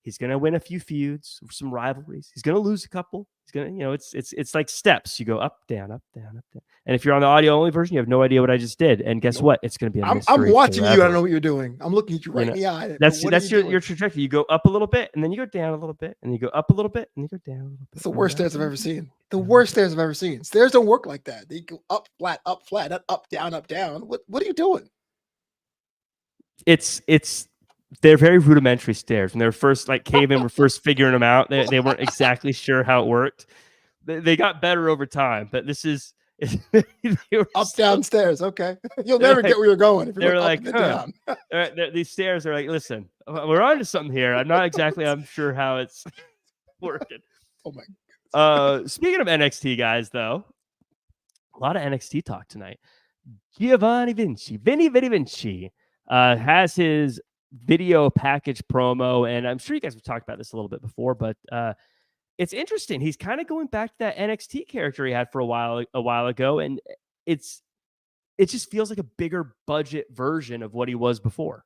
he's going to win a few feuds, some rivalries. He's going to lose a couple. He's going to, it's like steps. You go up, down, up, down, up, down. And if you're on the audio only version, you have no idea what I just did. And guess what? It's going to be a mystery. I'm watching you. I don't know what you're doing. I'm looking at you right in the eye. That's your trajectory. You go up a little bit, and then you go down a little bit, and you go up a little bit, and you go down a little bit. It's the worst stairs I've ever seen. The worst stairs I've ever seen. Stairs don't work like that. They go up, flat, up, down, up, down. What are you doing? They're very rudimentary stairs. When they were first cavemen were first figuring them out, they weren't exactly sure how it worked. They got better over time, but this is up downstairs. Okay, you'll never get where you're going if you're like down. These stairs are like, listen, we're on to something here. I'm sure how it's working. Oh my God. Speaking of NXT guys, though, a lot of NXT talk tonight. Giovanni Vinci has his video package promo, and I'm sure you guys have talked about this a little bit before, but it's interesting. He's kind of going back to that NXT character he had for a while ago, and it just feels like a bigger budget version of what he was before.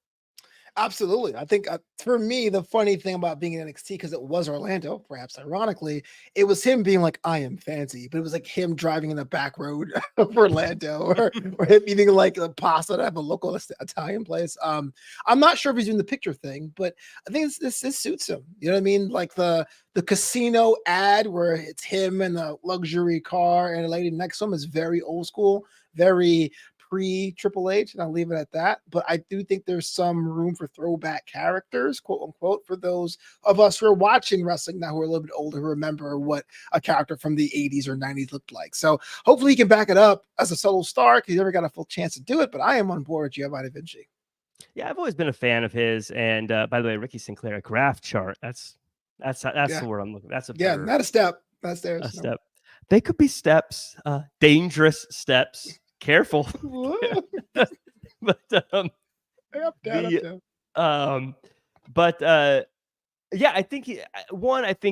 Absolutely. I think for me, the funny thing about being in NXT, because it was Orlando, perhaps ironically, it was him being like, I am fancy, but it was like him driving in the back road of Orlando or him eating like a pasta at a local Italian place. I'm not sure if he's doing the picture thing, but I think this suits him. You know what I mean? Like the casino ad where it's him in a luxury car and a lady next to him is very old school, very pre-Triple H, and I'll leave it at that. But I do think there's some room for throwback characters, quote unquote, for those of us who are watching wrestling now who are a little bit older who remember what a character from the 80s or 90s looked like. So hopefully he can back it up as a solo star because he never got a full chance to do it. But I am on board with Giovanni Vinci. Yeah, I've always been a fan of his. And by the way, Ricky Sinclair, a graph chart. That's the word I'm looking. That's not a step. That's theirs. A step. They could be steps, dangerous steps. Careful. But yeah, I think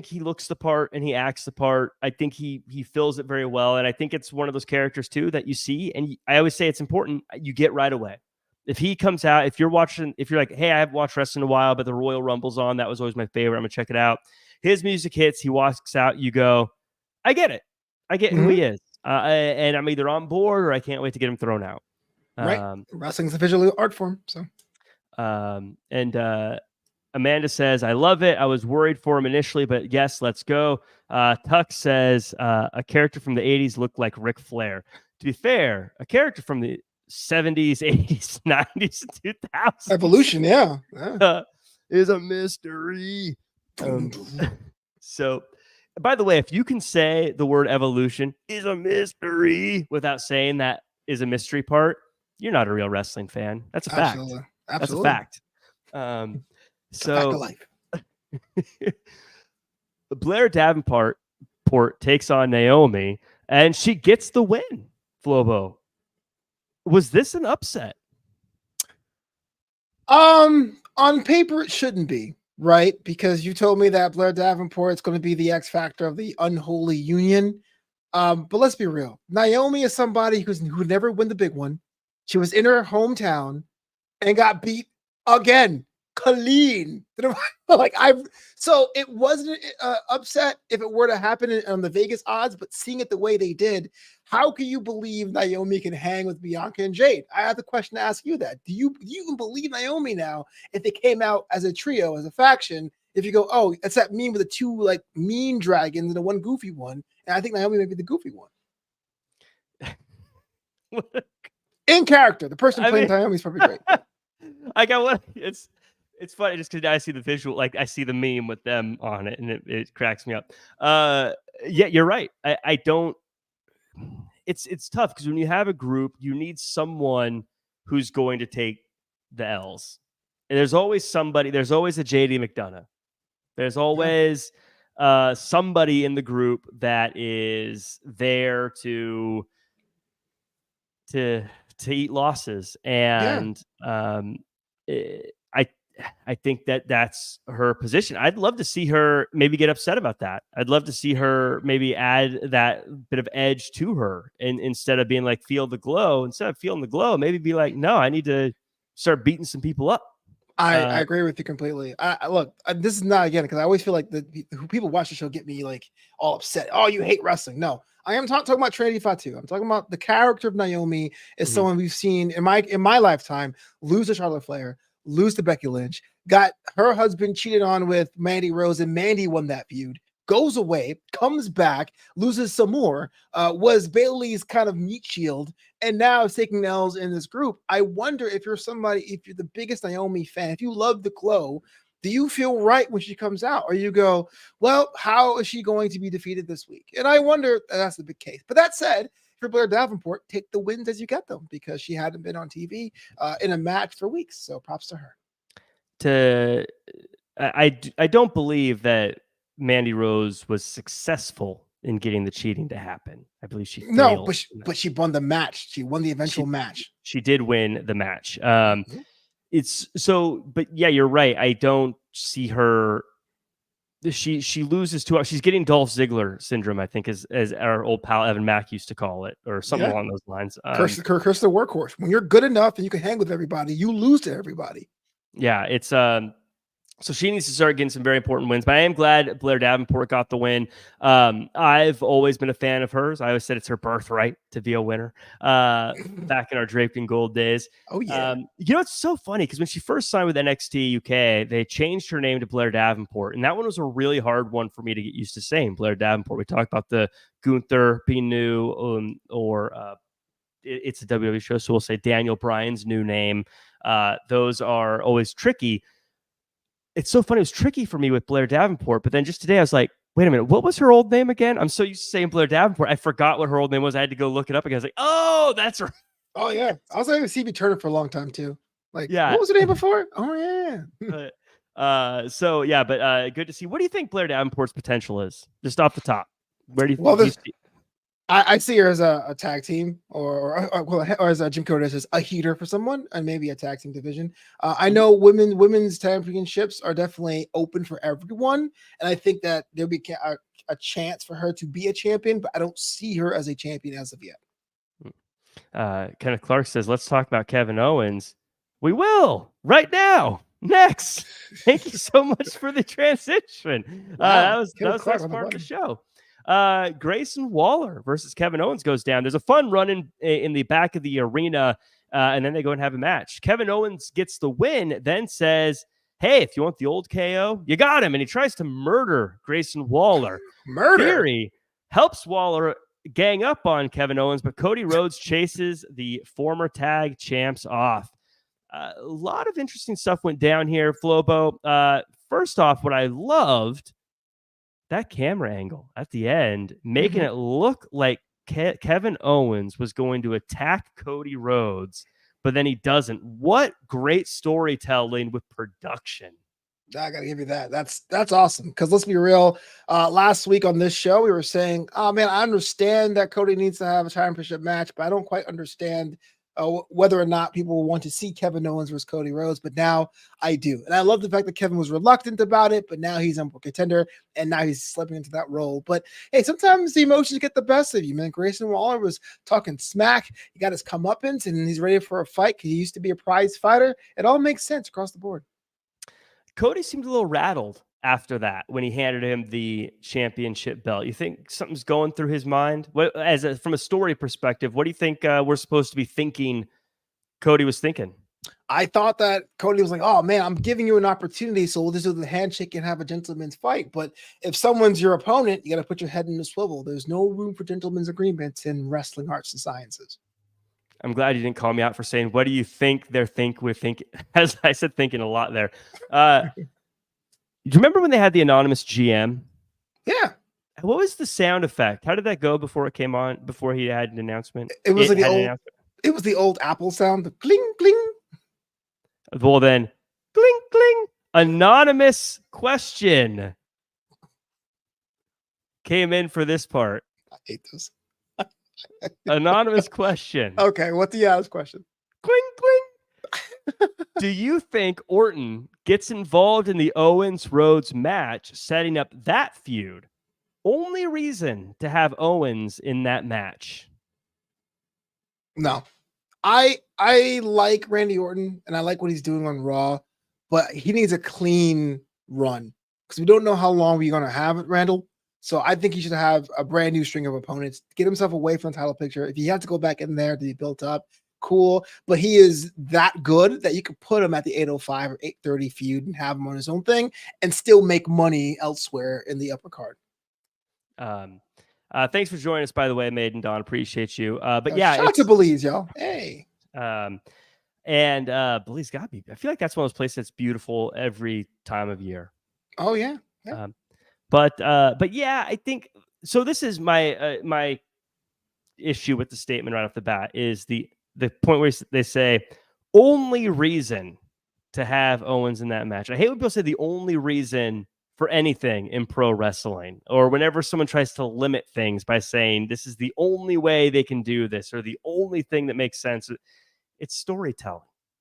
he looks the part and he acts the part. I think he fills it very well, and I think it's one of those characters too that you see, and I always say it's important you get right away. If he comes out, if you're like, hey, I haven't watched wrestling in a while, but the Royal Rumble's on, that was always my favorite, I'm gonna check it out. His music hits, he walks out, you go, I get it. I get who he is. And I'm either on board or I can't wait to get him thrown out. Right. Wrestling's a visual art form. So, Amanda says, I love it. I was worried for him initially, but yes, let's go. Tuck says, a character from the 80s looked like Ric Flair. To be fair, a character from the 70s, 80s, 90s, 2000s. Evolution, yeah. Is a mystery. So, by the way, if you can say the word evolution is a mystery without saying that is a mystery part, you're not a real wrestling fan. That's a fact. Absolutely. That's a fact. So Blair Davenport takes on Naomi and she gets the win. Flobo, was this an upset? On paper, it shouldn't be. Right, because you told me that Blair Davenport is going to be the X factor of the unholy union. But let's be real. Naomi is somebody who never won the big one. She was in her hometown and got beat again, clean. So it wasn't upset if it were to happen on the Vegas odds, but seeing it the way they did, how can you believe Naomi can hang with Bianca and Jade? I have the question to ask you that. Do you even believe Naomi now if they came out as a trio, as a faction? If you go, oh, it's that meme with the two like mean dragons and the one goofy one, and I think Naomi may be the goofy one. In character, the person playing Naomi is probably great. I got one. It's funny just because I see the visual, like I see the meme with them on it, and it cracks me up. Yeah, you're right. I don't. It's tough because when you have a group, you need someone who's going to take the L's. And there's always somebody. There's always a JD McDonough. There's always somebody in the group that is there to eat losses, and I think that's her position. I'd love to see her maybe get upset about that. I'd love to see her maybe add that bit of edge to her, and instead of being like feel the glow, instead of feeling the glow, maybe be like, no, I need to start beating some people up. I agree with you completely. Look, this is not again because I always feel like who people watch the show get me like all upset. Oh, you hate wrestling? No, I am talking about Trinity Fatu. I'm talking about the character of Naomi is someone we've seen in my lifetime lose to Charlotte Flair, lose to Becky Lynch, got her husband cheated on with Mandy Rose, and Mandy won that feud. Goes away, comes back, loses some more, was Bayley's kind of meat shield, and now is taking L's in this group. I wonder if you're the biggest Naomi fan, if you love the glow, do you feel right when she comes out? Or you go, well, how is she going to be defeated this week? And I wonder if that's the big case. But that said, for Blair Davenport, take the wins as you get them because she hadn't been on TV in a match for weeks. So props to her. I don't believe that Mandy Rose was successful in getting the cheating to happen. I believe she failed. No, but she won the match. She won the eventual match. She did win the match. It's so, but yeah, you're right. I don't see her. She loses to. She's getting Dolph Ziggler syndrome, I think, as our old pal Evan Mack used to call it, or something along those lines. Curse the workhorse. When you're good enough and you can hang with everybody, you lose to everybody. Yeah, it's so she needs to start getting some very important wins, but I am glad Blair Davenport got the win. I've always been a fan of hers. I always said it's her birthright to be a winner. Back in our draped in gold days. Oh yeah. It's so funny because when she first signed with NXT UK, they changed her name to Blair Davenport, and that one was a really hard one for me to get used to saying Blair Davenport. We talked about the Gunther being new, or it's a WWE show, so we'll say Daniel Bryan's new name. Those are always tricky. It's so funny. It was tricky for me with Blair Davenport, but then just today I was like, wait a minute, what was her old name again? I'm so used to saying Blair Davenport. I forgot what her old name was. I had to go look it up again. I was like, oh, that's right. Oh yeah. I was like CB Turner for a long time too. Like, yeah. What was her name before? Oh yeah. But good to see. What do you think Blair Davenport's potential is? Just off the top. Where do you think? I see her as a tag team, or as Jim Cody says, a heater for someone, and maybe a tag team division. I know women's championships are definitely open for everyone, and I think that there'll be a chance for her to be a champion, but I don't see her as a champion as of yet. Kenneth Clark says, let's talk about Kevin Owens. We will right now. Next. Thank you so much for the transition. That was the best part of the show. Grayson Waller versus Kevin Owens goes down. There's a fun run in the back of the arena, and then they go and have a match. Kevin Owens gets the win, then says, hey, if you want the old KO, you got him. And he tries to murder Grayson Waller. Theory helps Waller gang up on Kevin Owens, but Cody Rhodes chases the former tag champs off. A lot of interesting stuff went down here, Flobo. First off, what I loved, that camera angle at the end, making it look like Kevin Owens was going to attack Cody Rhodes, but then he doesn't. What great storytelling with production. I gotta give you that. That's awesome. Because let's be real. Last week on this show, we were saying, oh man, I understand that Cody needs to have a championship match, but I don't quite understand whether or not people want to see Kevin Owens versus Cody Rhodes, but now I do. And I love the fact that Kevin was reluctant about it, but now he's a contender, and now he's slipping into that role. But hey, sometimes the emotions get the best of you, man. Grayson Waller was talking smack. He got his comeuppance, and he's ready for a fight because he used to be a prize fighter. It all makes sense across the board. Cody seemed a little rattled after that when he handed him the championship belt. You think something's going through his mind? From a story perspective, what do you think we're supposed to be thinking Cody was thinking? I thought that Cody was like, oh man, I'm giving you an opportunity, so we'll just do the handshake and have a gentleman's fight. But if someone's your opponent, you got to put your head in the swivel. There's no room for gentlemen's agreements in wrestling arts and sciences. I'm glad you didn't call me out for saying, what do you think we're thinking? As I said, thinking a lot there. Do you remember when they had the anonymous GM? Yeah. What was the sound effect? How did that go before it came on, before he had an announcement? It was it was the old Apple sound, the cling, cling. Well, then, cling, cling. Anonymous question came in for this part. I hate this. Anonymous question. Okay, what's the honest question? Cling, cling. Do you think Orton gets involved in the Owens-Rhodes match, setting up that feud? Only reason to have Owens in that match. No. I like Randy Orton, and I like what he's doing on Raw, but he needs a clean run because we don't know how long we're going to have it, Randall. So I think he should have a brand new string of opponents, get himself away from the title picture. If he had to go back in there to be built up, cool. But he is that good that you could put him at the 805 or 830 feud and have him on his own thing and still make money elsewhere in the upper card. Thanks for joining us, by the way, Maiden Dawn. Appreciate you. But yeah, shout out to Belize, y'all. Hey. And Belize got me. I feel like that's one of those places that's beautiful every time of year. Oh yeah. But yeah, I think so. This is my issue with the statement right off the bat is the point where they say only reason to have Owens in that match. I hate when people say the only reason for anything in pro wrestling, or whenever someone tries to limit things by saying this is the only way they can do this or the only thing that makes sense. It's storytelling.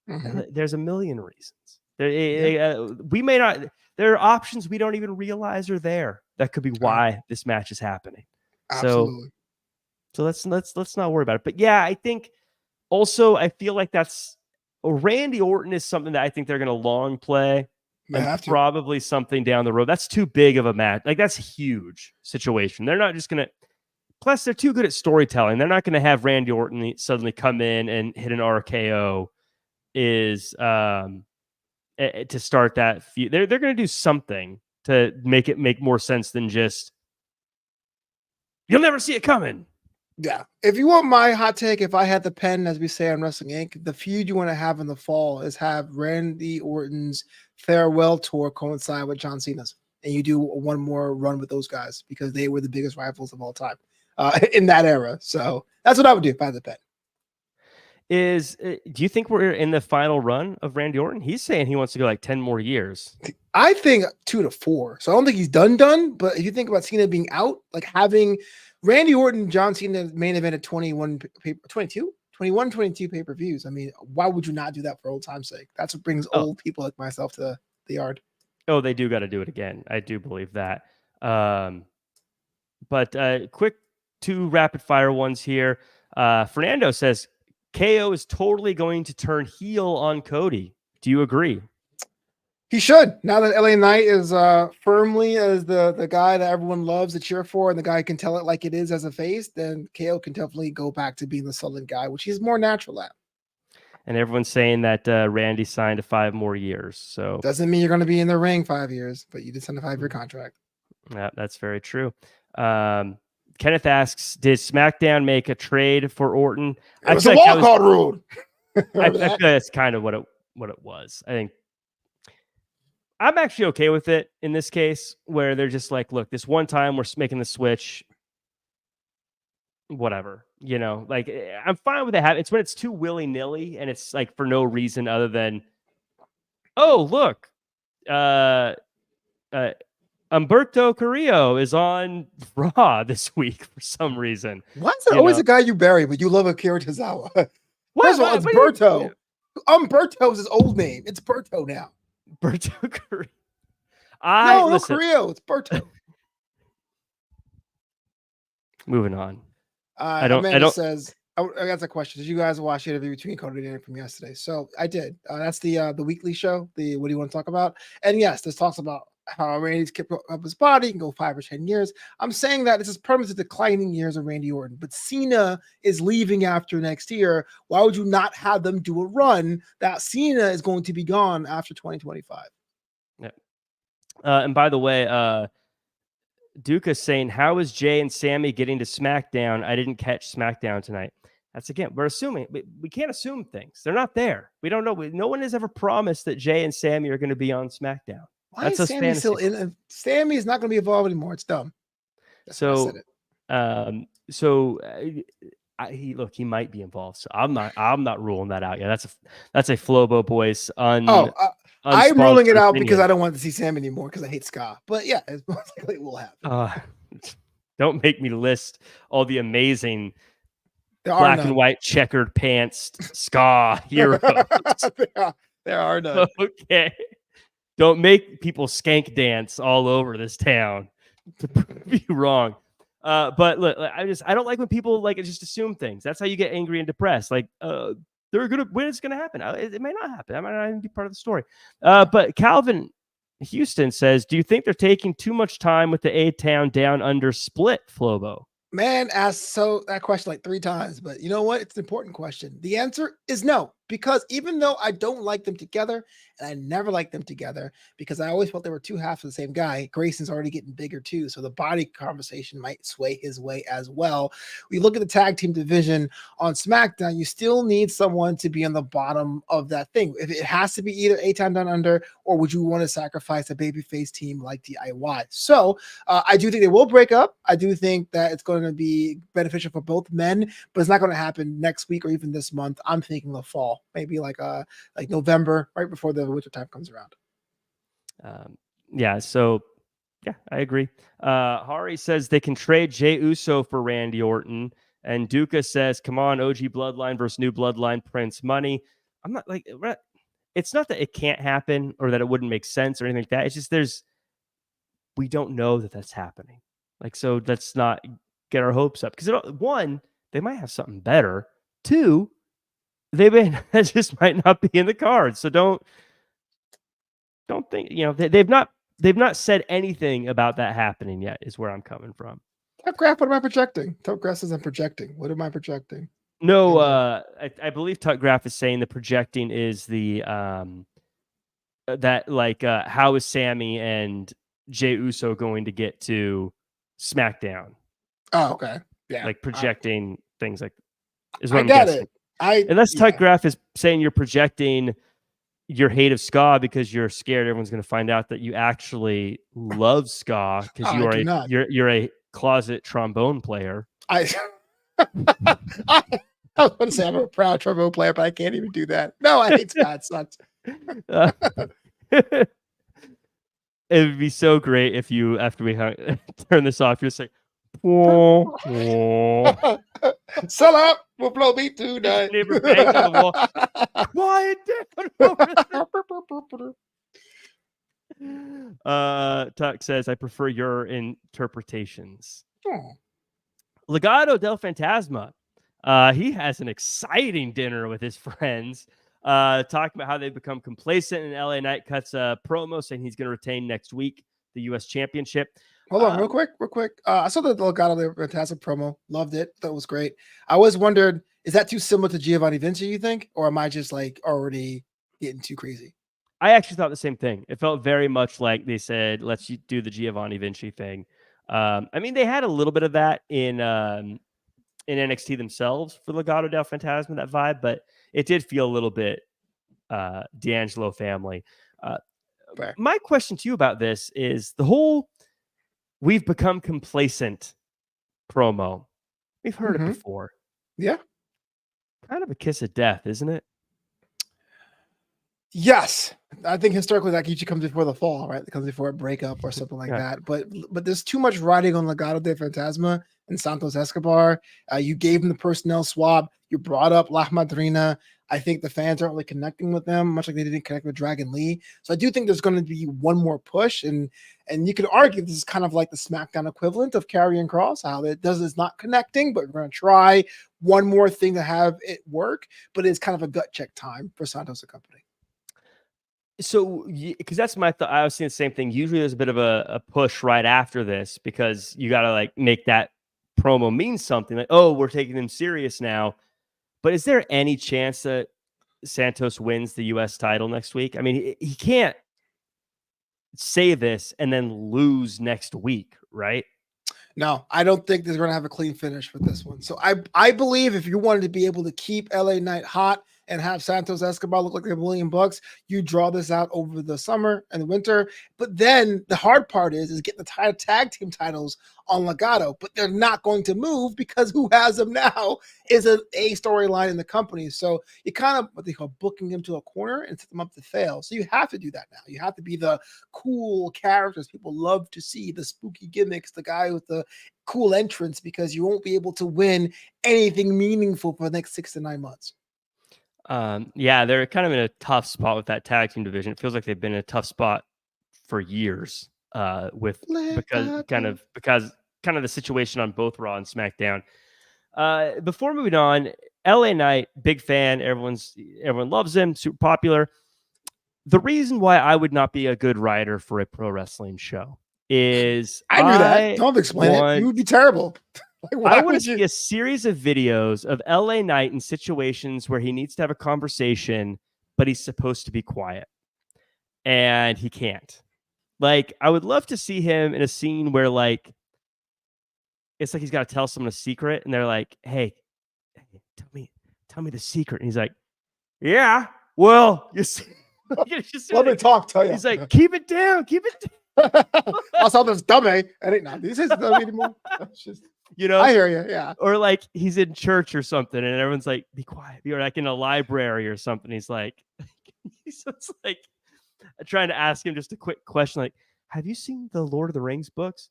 Mm-hmm. There's a million reasons. We may not. There are options we don't even realize are there. That could be why this match is happening. Absolutely. So let's not worry about it. But yeah, I think also I feel like that's Randy Orton is something that I think they're going to long play. And probably something down the road. That's too big of a match. Like, that's a huge situation. They're not just going to. Plus, they're too good at storytelling. They're not going to have Randy Orton suddenly come in and hit an RKO to start that feud. They're going to do something to make more sense than just you'll never see it coming. Yeah. If you want my hot take, if I had the pen, as we say on Wrestling Inc., the feud you want to have in the fall is have Randy Orton's farewell tour coincide with John Cena's. And you do one more run with those guys because they were the biggest rivals of all time in that era. So that's what I would do if I had the pen. Do you think we're in the final run of Randy Orton? He's saying he wants to go like 10 more years. I think 2 to 4. So I don't think he's done. But if you think about Cena being out, like having Randy Orton, John Cena main event at 21, 22 pay-per-views. I mean, why would you not do that for old time's sake? That's what brings old people like myself to the yard. Oh, they do got to do it again. I do believe that. But quick 2 rapid fire ones here. Fernando says KO is totally going to turn heel on Cody. Do you agree? He should. Now that LA Knight is firmly as the guy that everyone loves to cheer for, and the guy who can tell it like it is as a face, then KO can definitely go back to being the Sullen guy, which he's more natural at. And everyone's saying that Randy signed to 5 more years. So doesn't mean you're going to be in the ring 5 years, but you did sign a 5-year contract. Yeah, that's very true. Kenneth asks, did SmackDown make a trade for Orton? It was a walkout rule. I feel that's kind of what it was. I think I'm actually okay with it in this case, where they're just like, look, this one time we're making the switch. Whatever, like I'm fine with it. It's when it's too willy-nilly and it's like for no reason other than, oh, look, Humberto Carrillo is on Raw this week for some reason. Why is there always a guy you bury, but you love Akira Tozawa? First of all, it's Berto. Humberto is his old name. It's Berto now. Berto Carrillo. No, Carrillo. It's Berto. Moving on. Amanda says, I got a question. Did you guys watch the interview between Cody and Daniel from yesterday? So I did. That's the weekly show. The what do you want to talk about? And yes, this talks about how Randy's kept up his body, can go 5 or 10 years. I'm saying that this is part of the declining years of Randy Orton, but Cena is leaving after next year. Why would you not have them do a run that Cena is going to be gone after 2025? Yeah. And by the way, Duca's saying, how is Jay and Sammy getting to SmackDown? I didn't catch SmackDown tonight. That's again, we're assuming. We can't assume things. They're not there. We don't know. No one has ever promised that Jay and Sammy are going to be on SmackDown. Why is Sammy still in? Sammy is not going to be involved anymore. It's dumb. So he might be involved. So I'm not ruling that out. Yeah, that's a Flobo Boyce. I'm ruling it out because I don't want to see Sam anymore because I hate ska. But yeah, it's most likely it will happen. Don't make me list all the amazing black and white checkered pants ska heroes. there are none. Okay. Don't make people skank dance all over this town to prove you wrong. But look, I don't like when people just assume things. That's how you get angry and depressed. Like, they're gonna when it's gonna happen. It may not happen. I might not even be part of the story. But Calvin Houston says, do you think they're taking too much time with the A-Town Down Under split, Flobo? Man asked that question like 3 times, but you know what? It's an important question. The answer is no, because even though I don't like them together, and I never liked them together because I always felt they were 2 halves of the same guy, Grayson's already getting bigger too, so the body conversation might sway his way as well. We look at the tag team division on SmackDown, you still need someone to be on the bottom of that thing. If it has to be either A-Town Down Under, or would you want to sacrifice a babyface team like DIY? So I do think they will break up. I do think that it's going to be beneficial for both men, but it's not going to happen next week or even this month. I'm thinking the fall, maybe like November, right before the winter time comes around. So I agree. Hari says they can trade Jey Uso for Randy Orton, and Duca says, come on, OG Bloodline versus New Bloodline Prince money. I'm not like, it's not that it can't happen or that it wouldn't make sense or anything like that. It's just we don't know that that's happening. So let's not get our hopes up, because 1, they might have something better. 2, that just might not be in the cards. So don't think, they've not said anything about that happening yet, is where I'm coming from. Top Graph, what am I projecting? Top Graph says I'm projecting. What am I projecting? No, I believe Tuck Graph is saying the projecting is the how is Sammy and Jey Uso going to get to SmackDown? Oh, okay. Yeah. Like projecting things like is what I I'm got guessing. it. Unless Tuck Graph is saying you're projecting your hate of ska because you're scared everyone's going to find out that you actually love ska because you're a closet trombone player. I was going to say I'm a proud trombone player, but I can't even do that. No, I hate ska. It sucks. It would be so great if you, after we turn this off, you're saying, "Sell out, we'll blow me tonight." Neighbor bangs on the wall. Quiet down. Tuck says, I prefer your interpretations. Legado del Fantasma. He has an exciting dinner with his friends, talking about how they've become complacent, and LA Knight cuts a promo saying he's going to retain next week the U.S. Championship. Hold on, real quick. I saw the Legado del Fantasma promo. Loved it. That was great. I always wondered, is that too similar to Giovanni Vinci, you think? Or am I just like already getting too crazy? I actually thought the same thing. It felt very much like they said, let's do the Giovanni Vinci thing. I mean, they had a little bit of that in NXT themselves for Legado del Fantasma, that vibe, but it did feel a little bit D'Angelo family. My question to you about this is the whole "we've become complacent" promo. We've heard it before. Yeah. Kind of a kiss of death, isn't it? Yes. I think historically that usually comes before the fall, right? It comes before a breakup or something like that. But there's too much riding on Legado del Fantasma and Santos Escobar. You gave him the personnel swap. You brought up La Madrina. I think the fans aren't really connecting with them, much like they didn't connect with Dragon Lee. So I do think there's going to be one more push. And you could argue this is kind of like the SmackDown equivalent of Karrion Kross, how it's not connecting, but we're going to try one more thing to have it work. But it's kind of a gut check time for Santos and company. So, because that's my thought. I was seeing the same thing. Usually there's a bit of a push right after this because you got to like make that promo mean something, like, oh, we're taking them serious now. But is there any chance that Santos wins the U.S. title next week? I mean, he can't say this and then lose next week, right? No, I don't think they're going to have a clean finish with this one. So I believe if you wanted to be able to keep LA Knight hot and have Santos Escobar look like $1 million, you draw this out over the summer and the winter. But then the hard part is get the tag team titles on Legado, but they're not going to move because who has them now is a storyline in the company. So you kind of what they call booking them to a corner and set them up to fail. So you have to do that now. You have to be the cool characters people love to see, the spooky gimmicks, the guy with the cool entrance, because you won't be able to win anything meaningful for the next 6 to 9 months. Yeah, they're kind of in a tough spot with that tag team division. It feels like they've been in a tough spot for years because the situation on both Raw and SmackDown. Before moving on, LA Knight, big fan. Everyone loves him, super popular. The reason why I would not be a good writer for a pro wrestling show is I knew that. Don't explain it. You would be terrible. I want to see a series of videos of LA Knight in situations where he needs to have a conversation, but he's supposed to be quiet and he can't. Like, I would love to see him in a scene where, like, it's like he's got to tell someone a secret, and they're like, "Hey, tell me the secret." And he's like, "Yeah, well, you see." Let me talk to you. He's like, "Keep it down, keep it down." I saw this dummy. I didn't know this isn't dummy anymore. It's just. I hear you, yeah. Or like he's in church or something, and everyone's like, "Be quiet." Or like in a library or something. He's like, so it's like trying to ask him just a quick question, like, "Have you seen the Lord of the Rings books?"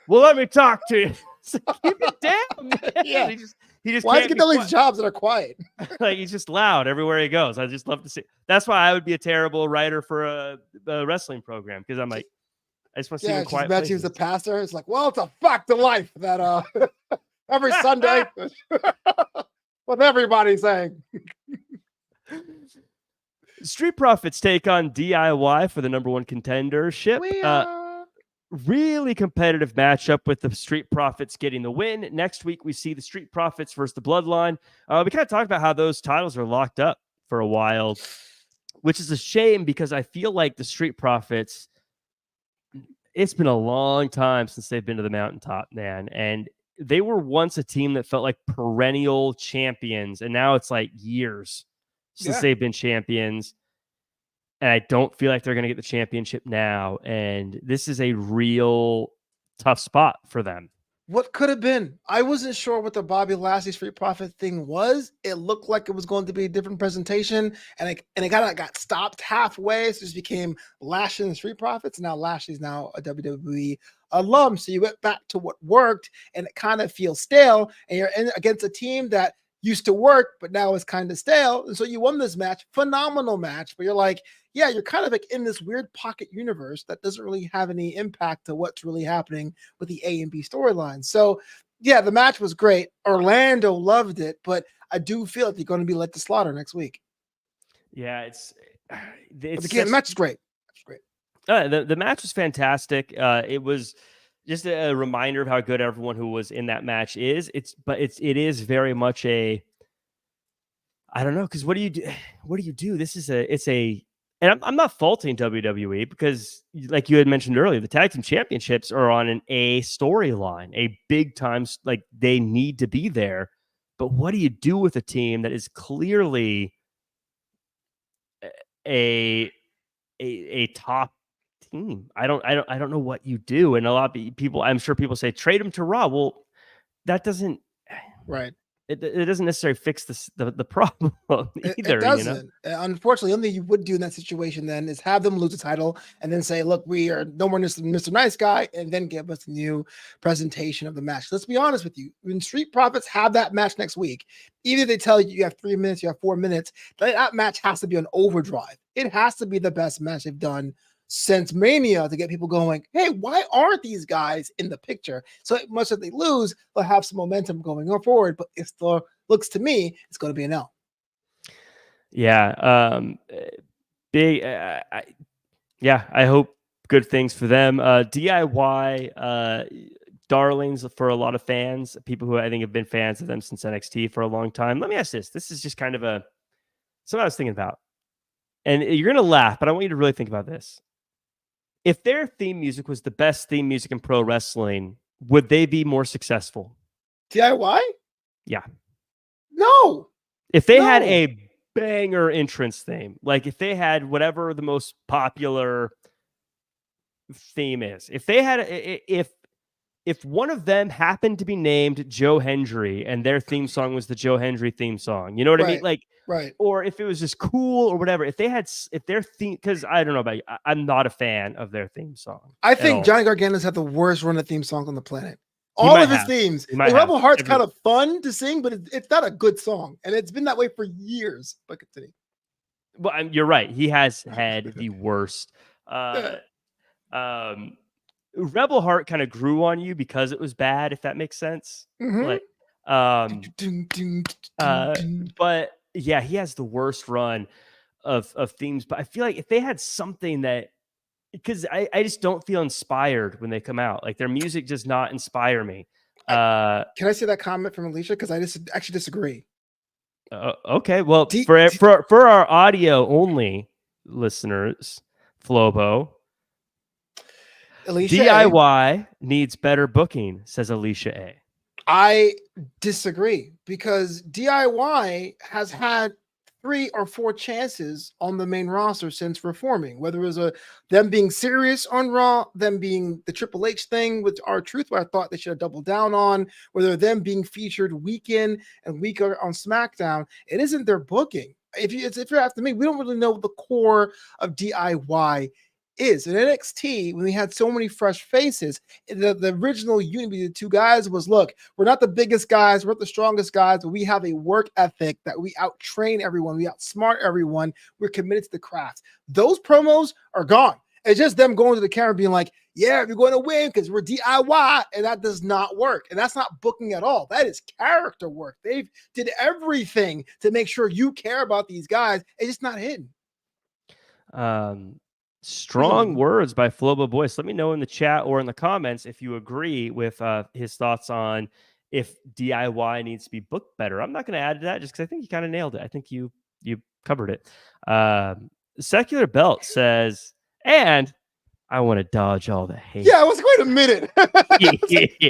Well, let me talk to you. So keep it down, man. Yeah. He just. Why does he get all these jobs that are quiet? Like he's just loud everywhere he goes. I just love to see. That's why I would be a terrible writer for a wrestling program, because I'm like, I just want to see him quiet. Imagine he was a pastor. It's like, well, it's a fact of life that every Sunday, with everybody saying, Street Profits take on DIY for the #1 contendership. Really competitive matchup with the Street Profits getting the win. Next week, we see the Street Profits versus the Bloodline. We kind of talked about how those titles are locked up for a while, which is a shame because I feel like the Street Profits, it's been a long time since they've been to the mountaintop, man. And they were once a team that felt like perennial champions, and now it's like years since they've been champions. And I don't feel like they're going to get the championship now. And this is a real tough spot for them. What could have been? I wasn't sure what the Bobby Lashley Street Profit thing was. It looked like it was going to be a different presentation, and it kind of got stopped halfway. So it just became Lashley and Street Profits. Now Lashley's now a WWE alum. So you went back to what worked, and it kind of feels stale. And you're against a team that used to work, but now it's kind of stale. And so you won this match, phenomenal match, but you're like, yeah, you're kind of like in this weird pocket universe that doesn't really have any impact to what's really happening with the A and B storyline. So yeah, the match was great. Orlando loved it, but I do feel like they're going to be led to slaughter next week. Yeah, it's the match is great. It's great. The match was fantastic. It was just a reminder of how good everyone who was in that match is. It is very much I don't know, because what do you do? What do you do? And I'm not faulting WWE because, like you had mentioned earlier, the tag team championships are on an A storyline, a big time, like they need to be there. But what do you do with a team that is clearly a top team? I don't know what you do. And a lot of people, I'm sure people say trade them to Raw. Well, that doesn't right. It doesn't necessarily fix the problem either. It doesn't. Unfortunately, the only thing you would do in that situation then is have them lose the title and then say, look, we are no more Mr. Nice Guy, and then give us a new presentation of the match. Let's be honest with you. When Street Profits have that match next week, even if they tell you have 3 minutes, you have 4 minutes, that match has to be on overdrive. It has to be the best match they've done since Mania to get people going, hey, why aren't these guys in the picture? So much that they lose, they'll have some momentum going forward, but it still looks to me it's going to be an L. Yeah. Big. I hope good things for them. DIY darlings for a lot of fans, people who I think have been fans of them since NXT for a long time. Let me ask this. This is just kind of something I was thinking about. And you're going to laugh, but I want you to really think about this. If their theme music was the best theme music in pro wrestling, would they be more successful? DIY? Yeah. No. If they had a banger entrance theme, like if they had whatever the most popular theme is, if they had, if one of them happened to be named Joe Hendry and their theme song was the Joe Hendry theme song, you know what I mean? Like, right. Or if it was just cool or whatever, if their theme, because I don't know about you, I'm not a fan of their theme song. I think Johnny Gargano's had the worst run of theme songs on the planet. All of his themes. Rebel Heart's kind of fun to sing, but it's not a good song. And it's been that way for years. But continue. Well, you're right. He has had the worst. Rebel Heart kind of grew on you because it was bad, if that makes sense. Mm-hmm. But yeah, he has the worst run of themes. But I feel like if they had something that, because I just don't feel inspired when they come out. Like their music does not inspire me. Can I say that comment from Alicia? Because I actually disagree. Okay, well, for our audio only listeners, Flobo, Alicia DIY needs better booking, says Alicia A. I disagree because DIY has had 3 or 4 chances on the main roster since reforming, whether it was them being serious on Raw, them being the Triple H thing with R-Truth, where I thought they should have doubled down on, whether them being featured week in and week out on SmackDown. It isn't their booking. If you're after me, we don't really know what the core of DIY is. In NXT, when we had so many fresh faces, the original unity of the two guys was, look, we're not the biggest guys, we're not the strongest guys, but we have a work ethic that we out-train everyone, we outsmart everyone, we're committed to the craft. Those promos are gone. It's just them going to the camera being like, yeah, we're going to win because we're DIY, and that does not work. And that's not booking at all. That is character work. They've did everything to make sure you care about these guys. It's just not hidden. Strong words by Flobo Boyce. Let me know in the chat or in the comments if you agree with his thoughts on if DIY needs to be booked better. I'm not going to add to that just because I think you kind of nailed it. I think you covered it. Secular Belt says, and I want to dodge all the hate. Yeah, I was like, wait a minute.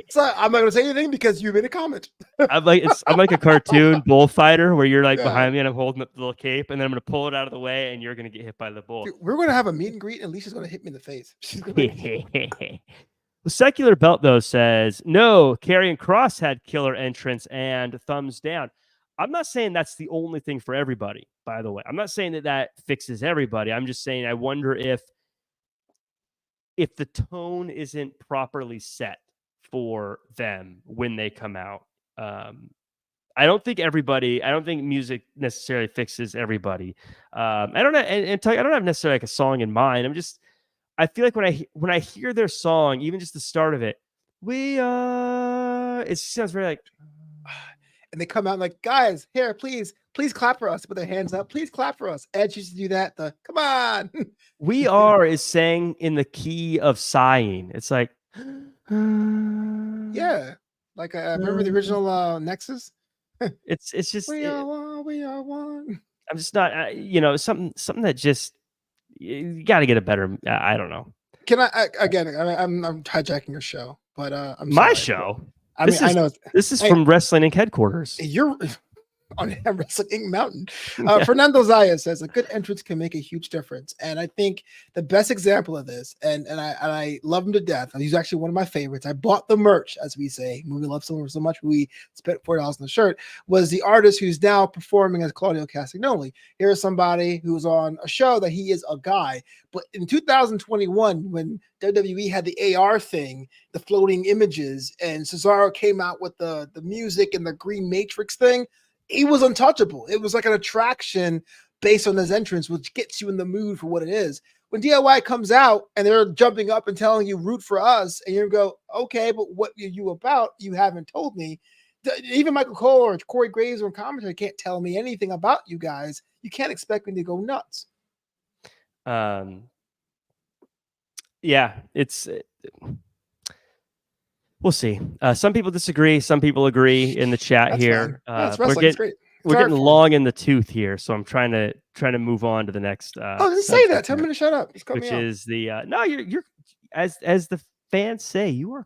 So I'm not going to say anything because you made a comment. I'm like a cartoon bullfighter where you're like behind me and I'm holding up the little cape and then I'm going to pull it out of the way and you're going to get hit by the bull. Dude, we're going to have a meet and greet and Alicia's going to hit me in the face. The Secular Belt, though, says, no, Karrion Kross had killer entrance and thumbs down. I'm not saying that's the only thing for everybody, by the way. I'm not saying that fixes everybody. I'm just saying I wonder if the tone isn't properly set for them when they come out. I don't think music necessarily fixes everybody. I don't have necessarily like a song in mind. I feel like when I hear their song, even just the start of it, it sounds very like, and they come out like, guys, here, please clap for us. Put their hands up. Please clap for us. Edge used to do that. Come on. We are is sang in the key of sighing. It's like, yeah. Like I remember the original Nexus. It's just we are one. I'm just not something that just you got to get a better. I don't know. Can I again? I'm hijacking your show, but I'm my sorry. show. I know this is from Wrestling Inc. headquarters. You're on Wrestling Inc. Mountain. Fernando Zaya says a good entrance can make a huge difference, and I think the best example of this, and I love him to death. He's actually one of my favorites. I bought the merch, as we say. We love so much. We spent $4 on the shirt. Was the artist who's now performing as Claudio Castagnoli. Here's somebody who's on a show that he is a guy, but in 2021, when WWE had the AR thing, the floating images, and Cesaro came out with the music and the green matrix thing, he was untouchable. It was like an attraction based on his entrance, which gets you in the mood for what it is. When DIY comes out and they're jumping up and telling you root for us, and you go, okay, but what are you about? You haven't told me. Even Michael Cole or Corey Graves or commentary can't tell me anything about you guys. You can't expect me to go nuts. Yeah, we'll see. Some people disagree. Some people agree in the chat here. We're getting long in the tooth here, so I'm trying to move on to the next. Just say that. Tell me to shut up. Which is the no. You're as the fans say. You're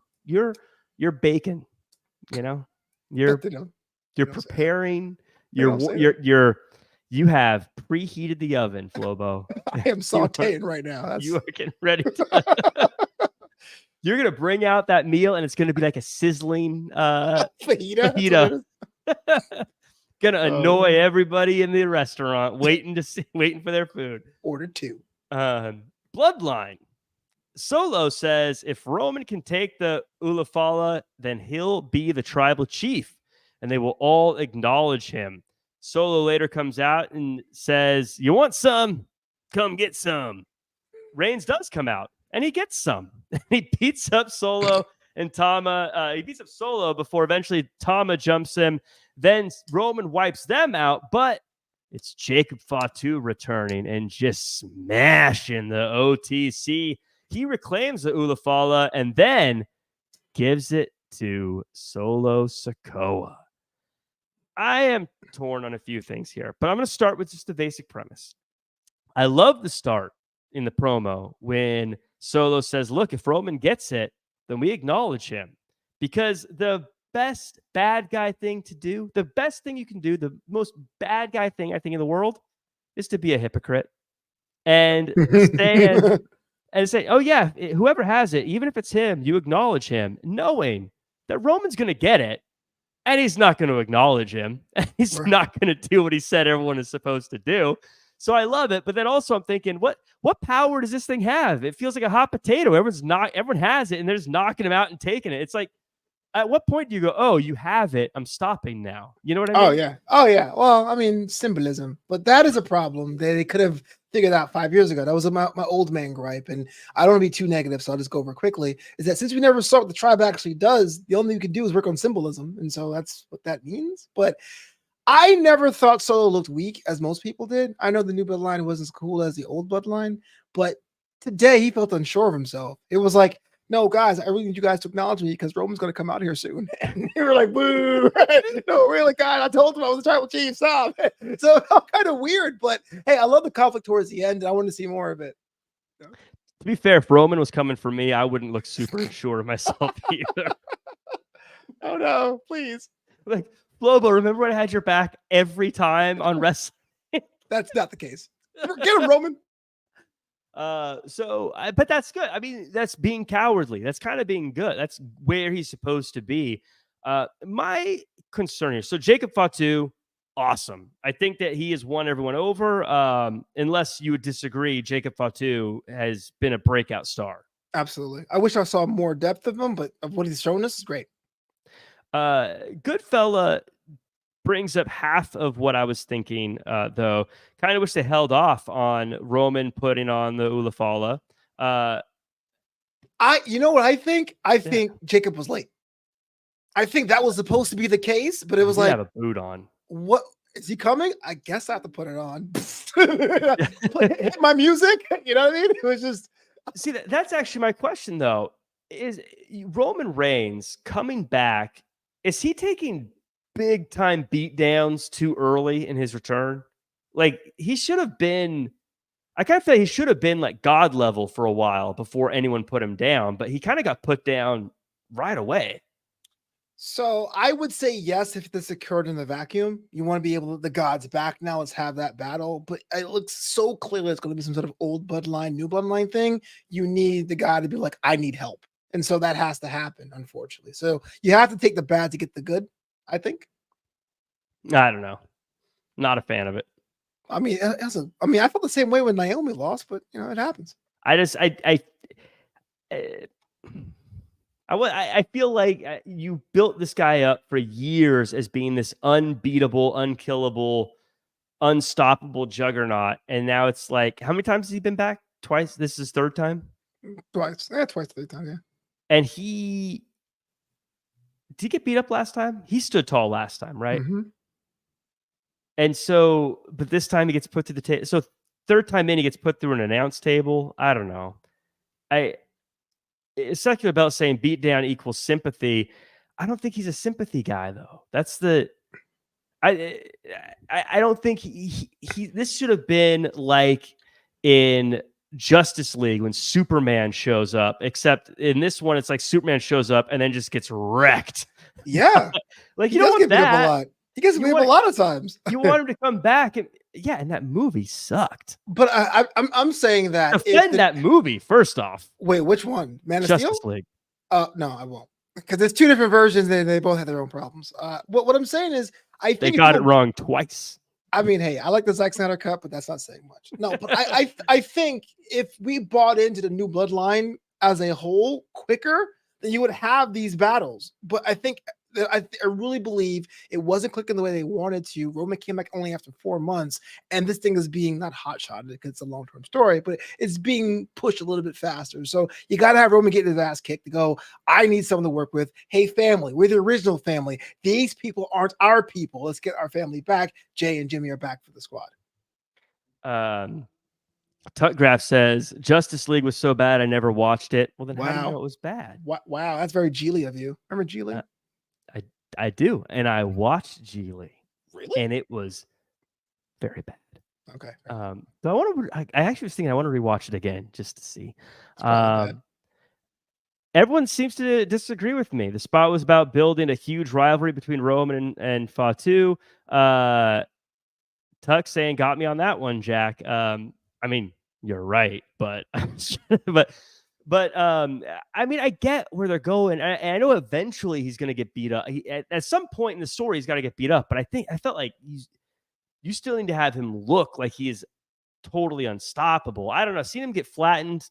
baking. You're preparing. You have preheated the oven, Flobo. I am sauteing right now. You are getting ready. You're going to bring out that meal and it's going to be like a sizzling fajita. Going to annoy everybody in the restaurant waiting for their food. Order 2. Bloodline. Solo says if Roman can take the Ulafala, then he'll be the tribal chief and they will all acknowledge him. Solo later comes out and says, you want some? Come get some. Reigns does come out. And he gets some. He beats up Solo and Tama. He beats up Solo before eventually Tama jumps him. Then Roman wipes them out. But it's Jacob Fatu returning and just smashing the OTC. He reclaims the Ulafala and then gives it to Solo Sikoa. I am torn on a few things here, but I'm going to start with just the basic premise. I love the start in the promo when Solo says, look, if Roman gets it, then we acknowledge him. Because the best bad guy thing to do, the best thing you can do, the most bad guy thing I think in the world is to be a hypocrite and say, oh yeah, whoever has it, even if it's him, you acknowledge him, knowing that Roman's going to get it and he's not going to acknowledge him. He's not going to do what he said everyone is supposed to do. So I love it, but then also I'm thinking, what power does this thing have? It feels like a hot potato. Everyone has it, and they're just knocking him out and taking it. It's like, at what point do you go, oh, you have it, I'm stopping now? You know what I mean? Oh yeah. Well, I mean, symbolism, but that is a problem that they could have figured out 5 years ago. That was my old man gripe, and I don't want to be too negative, so I'll just go over quickly. Is that since we never saw what the tribe actually does, the only thing we could do is work on symbolism, and so that's what that means. But I never thought Solo looked weak as most people did. I know the new Bloodline wasn't as cool as the old Bloodline, but today he felt unsure of himself. It was like, no, guys, I really need you guys to acknowledge me because Roman's going to come out here soon. And they were like, boo. No, really, guys, I told him I was the tribal chief. Stop. So it felt kind of weird, but hey, I love the conflict towards the end, and I want to see more of it. To be fair, if Roman was coming for me, I wouldn't look super sure of myself either. Oh, no, please. Like, Flobo, remember when I had your back every time on wrestling? That's not the case. Get him, Roman. But that's good. I mean, that's being cowardly. That's kind of being good. That's where he's supposed to be. My concern here. So Jacob Fatu, awesome. I think that he has won everyone over. Unless you would disagree, Jacob Fatu has been a breakout star. Absolutely. I wish I saw more depth of him, but of what he's shown us is great. Goodfella brings up half of what I was thinking, though. Kind of wish they held off on Roman putting on the Ulafala. You know what I think? I think Jacob was late. I think that was supposed to be the case, but it was like, have a boot on. What is he coming? I guess I have to put it on. Hit my music. You know what I mean? It was just. See, that's actually my question, though. Is Roman Reigns coming back? Is he taking big time beatdowns too early in his return? Like, he should have been. I kind of feel like he should have been like God level for a while before anyone put him down, but he kind of got put down right away. So I would say yes if this occurred in the vacuum. You want to be able to, the gods back now, let's have that battle. But it looks so clearly it's going to be some sort of old bloodline, new bloodline thing. You need the guy to be like, I need help. And so that has to happen, unfortunately. So you have to take the bad to get the good, I think. I don't know. Not a fan of it. I mean, I felt the same way when Naomi lost, but you know, it happens. I feel like you built this guy up for years as being this unbeatable, unkillable, unstoppable juggernaut. And now it's like, how many times has he been back? Twice? This is his third time? Twice. Yeah, twice, third time, yeah. And did he get beat up last time? He stood tall last time, right? Mm-hmm. And so, but this time he gets put to the table. So third time in, he gets put through an announce table. I don't know. Secular Belt saying beat down equals sympathy. I don't think he's a sympathy guy, though. That's the. I don't think he this should have been like in Justice League when Superman shows up, except in this one it's like Superman shows up and then just gets wrecked. Yeah, like you don't want that. A lot. He gets beat up a lot of times. You want him to come back, and and that movie sucked. But I'm saying that defend that movie first off. Wait, which one? Man of Justice Steel? League. No, I won't, because there's two different versions and they both have their own problems. What I'm saying is, I think they got it wrong twice. I mean, hey, I like the Zack Snyder cut, but that's not saying much. No, but I think if we bought into the new bloodline as a whole quicker, then you would have these battles. But I think I really believe it wasn't clicking the way they wanted to. Roman came back only after 4 months, and this thing is being not hot-shotted because it's a long-term story, but it's being pushed a little bit faster. So you got to have Roman get his ass kicked to go, I need someone to work with. Hey, family, we're the original family. These people aren't our people. Let's get our family back. Jay and Jimmy are back for the squad. Tuckgraph says, Justice League was so bad I never watched it. Well, then how do you know it was bad? Wow, that's very Geely of you. Remember Geely? I do, and I watched Geely. Really? And it was very bad. Okay. So I actually was thinking I want to rewatch it again just to see. Everyone seems to disagree with me. The spot was about building a huge rivalry between Roman and Fatu. Tuck saying, got me on that one, Jack. I mean, you're right, but I mean, I get where they're going. I know eventually he's going to get beat up. At some point in the story, he's got to get beat up. But I felt like you still need to have him look like he is totally unstoppable. I don't know. Seeing him get flattened.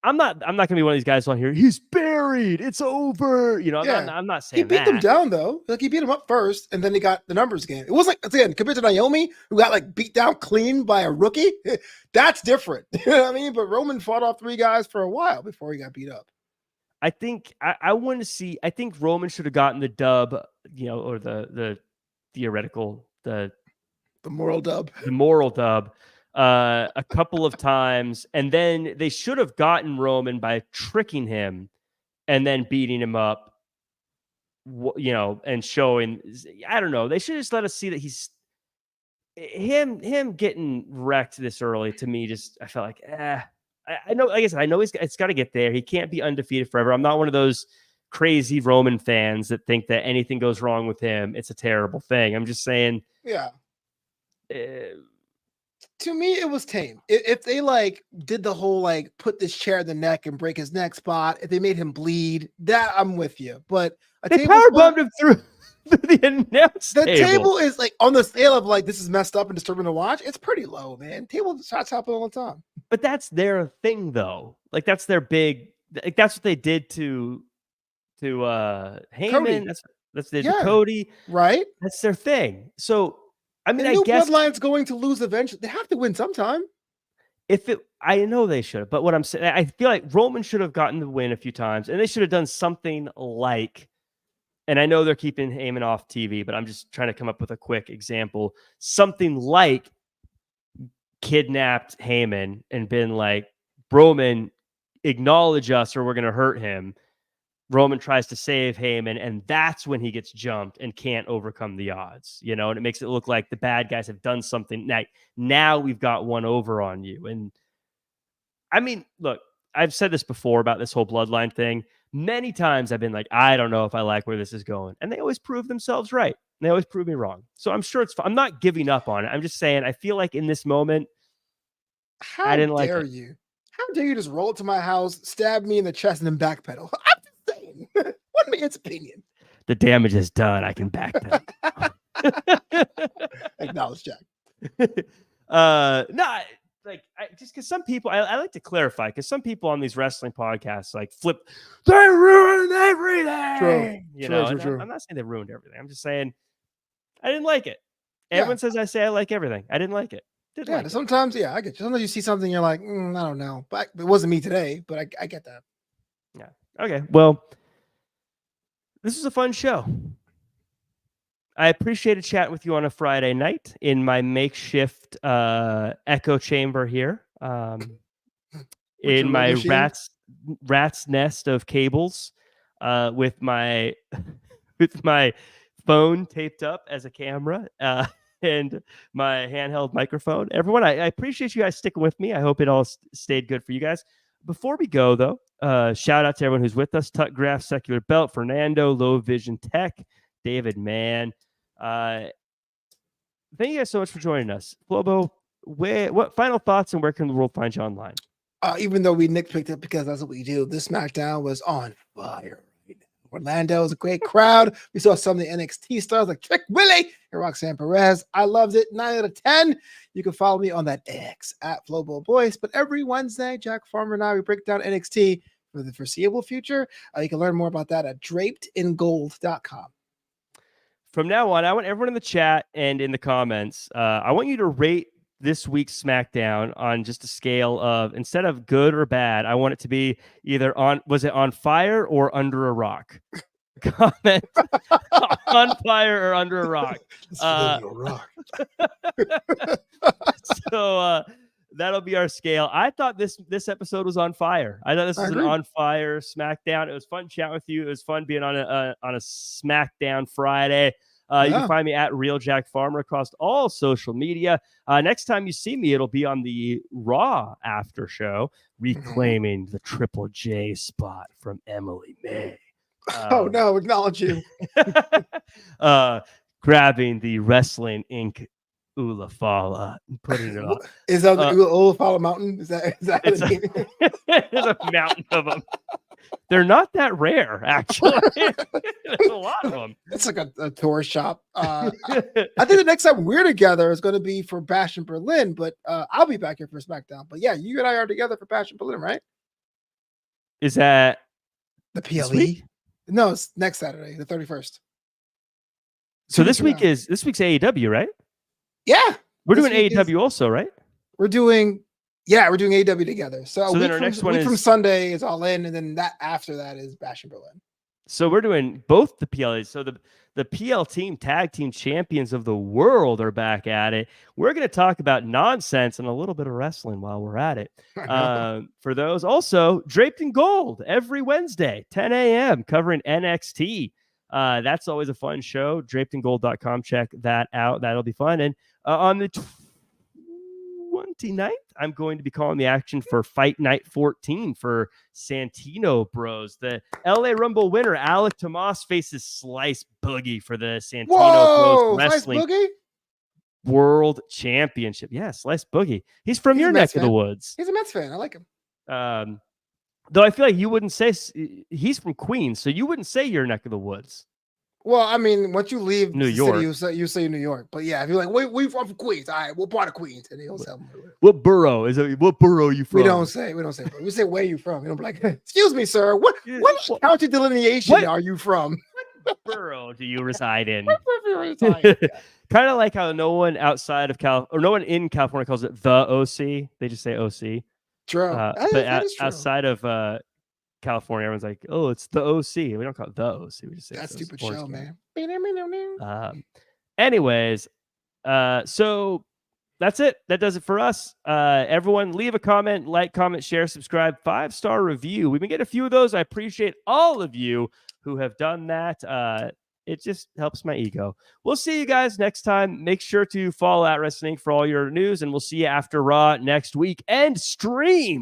I'm not going to be one of these guys on here. He's buried. It's over. You know, I'm not saying he beat them down though. Like he beat him up first, and then he got the numbers game. It wasn't like, again, compared to Naomi, who got like beat down clean by a rookie. That's different. You know what I mean? But Roman fought off 3 guys for a while before he got beat up. I think I want to see. I think Roman should have gotten the dub, you know, or the theoretical, the moral dub, a couple of times, and then they should have gotten Roman by tricking him and then beating him up, and showing. I don't know. They should just let us see that he's him getting wrecked this early. To me, just I felt like, I know. Like I said, I know it's got to get there. He can't be undefeated forever. I'm not one of those crazy Roman fans that think that anything goes wrong with him, it's a terrible thing. I'm just saying, yeah. To me, it was tame. If they like did the whole like put this chair in the neck and break his neck spot, if they made him bleed, that I'm with you. But they power bombed him through the announce the table is like on the scale of like this is messed up and disturbing to watch. It's pretty low, man. Table shots happen all the time. But that's their thing, though. Like that's their big. Like that's what they did to Heyman. Cody. That's they did to Cody. Right. That's their thing. So. I mean, I guess Bloodline's going to lose eventually. They have to win sometime. I know they should have, but what I'm saying, I feel like Roman should have gotten the win a few times, and they should have done something like, and I know they're keeping Heyman off TV, but I'm just trying to come up with a quick example, something like kidnapped Heyman and been like, Roman, acknowledge us or we're going to hurt him. Roman tries to save Heyman, and that's when he gets jumped and can't overcome the odds, and it makes it look like the bad guys have done something. Now we've got one over on you. And I mean, look, I've said this before about this whole Bloodline thing. Many times I've been like, I don't know if I like where this is going. And they always prove themselves right. And they always prove me wrong. So I'm sure it's fine. I'm not giving up on it. I'm just saying, I feel like in this moment, I didn't like it. How dare you? How dare you just roll it to my house, stab me in the chest, and then backpedal? One man's opinion. The damage is done. I can backpedal. Acknowledge, Jack. No, like just because some people, I like to clarify, because some people on these wrestling podcasts like flip, they ruined everything. True. I'm not saying they ruined everything. I'm just saying I didn't like it. Everyone says I say I like everything. I didn't like it. Sometimes, I get you. Sometimes you see something, you're like, I don't know. But it wasn't me today, but I get that. Yeah. Okay. Well, this was a fun show. I appreciated chatting with you on a Friday night in my makeshift echo chamber here, in my rat's nest of cables, with my phone taped up as a camera, and my handheld microphone. Everyone, I appreciate you guys sticking with me. I hope it all stayed good for you guys. Before we go, though, shout out to everyone who's with us: Tuck Graph, Secular Belt, Fernando, Low Vision Tech, David Mann. Thank you guys so much for joining us. Flobo, what final thoughts and where can the world find you online? Even though we nitpicked it because that's what we do, this SmackDown was on fire. Orlando was a great crowd. We saw some of the NXT stars like Trick Willie and Roxanne Perez. I loved it. 9 out of 10. You can follow me on that X at Flobo Boyce. But every Wednesday, Jack Farmer and I, we break down NXT for the foreseeable future. You can learn more about that at drapedingold.com. From now on, I want everyone in the chat and in the comments, I want you to rate this week's SmackDown on just a scale of, instead of good or bad, I want it to be either was it on fire or under a rock? Comment on fire or under a rock. So that'll be our scale. I thought this episode was on fire. I thought this was an on fire SmackDown. It was fun chatting with you. It was fun being on a SmackDown Friday. You can find me at Real Jack Farmer across all social media. Next time you see me, it'll be on the Raw after show, reclaiming the Triple J spot from Emily May. Oh no, acknowledge you. Grabbing the Wrestling Inc. Ulafala and putting it on. Is that the Ulafala mountain? Is that there's a mountain of them. They're not that rare, actually. There's a lot of them. It's like a tourist shop. I think the next time we're together is going to be for Bash in Berlin, but I'll be back here for SmackDown. But yeah, you and I are together for Bash in Berlin, right? Is that the PLE? No, it's next Saturday, the 31st. So this week's AEW, right? Yeah. We're doing AEW also, right? We're doing AEW together. So then our next one from Sunday is All In, and then that after that is Bash in Berlin. So we're doing both the PLAs. So The PL Team Tag Team Champions of the World are back at it. We're going to talk about nonsense and a little bit of wrestling while we're at it. For those, also, Draped in Gold every Wednesday, 10 a.m., covering NXT. That's always a fun show. DrapedInGold.com. Check that out. That'll be fun. And on the 29th, I'm going to be calling the action for Fight Night 14 for Santino Bros. The LA Rumble winner, Alec Tomas, faces Slice Boogie for the Santino Bros Wrestling World Championship. Yeah, Slice Boogie. He's from your neck of the woods. He's a Mets fan. I like him. Though I feel like you wouldn't say he's from Queens, so you wouldn't say your neck of the woods. Well, I mean, once you leave New York, city, you say New York. But yeah, if you're like, we from Queens, all right, what part of Queens? And he'll tell me. What borough is it? What borough are you from? We don't say. We say where you from. You don't be like, excuse me, sir. What county delineation are you from? What borough do you reside in? Kind of like how no one outside of no one in California calls it the OC. They just say OC. True. But outside of California, everyone's like, "Oh, it's the OC." We don't call it the OC. We just say that stupid show, man. Anyways, so that's it. That does it for us. Everyone, leave a comment, like, comment, share, subscribe, 5-star review. We've been getting a few of those. I appreciate all of you who have done that. It just helps my ego. We'll see you guys next time. Make sure to follow @Wrestling for all your news, and we'll see you after Raw next week and stream.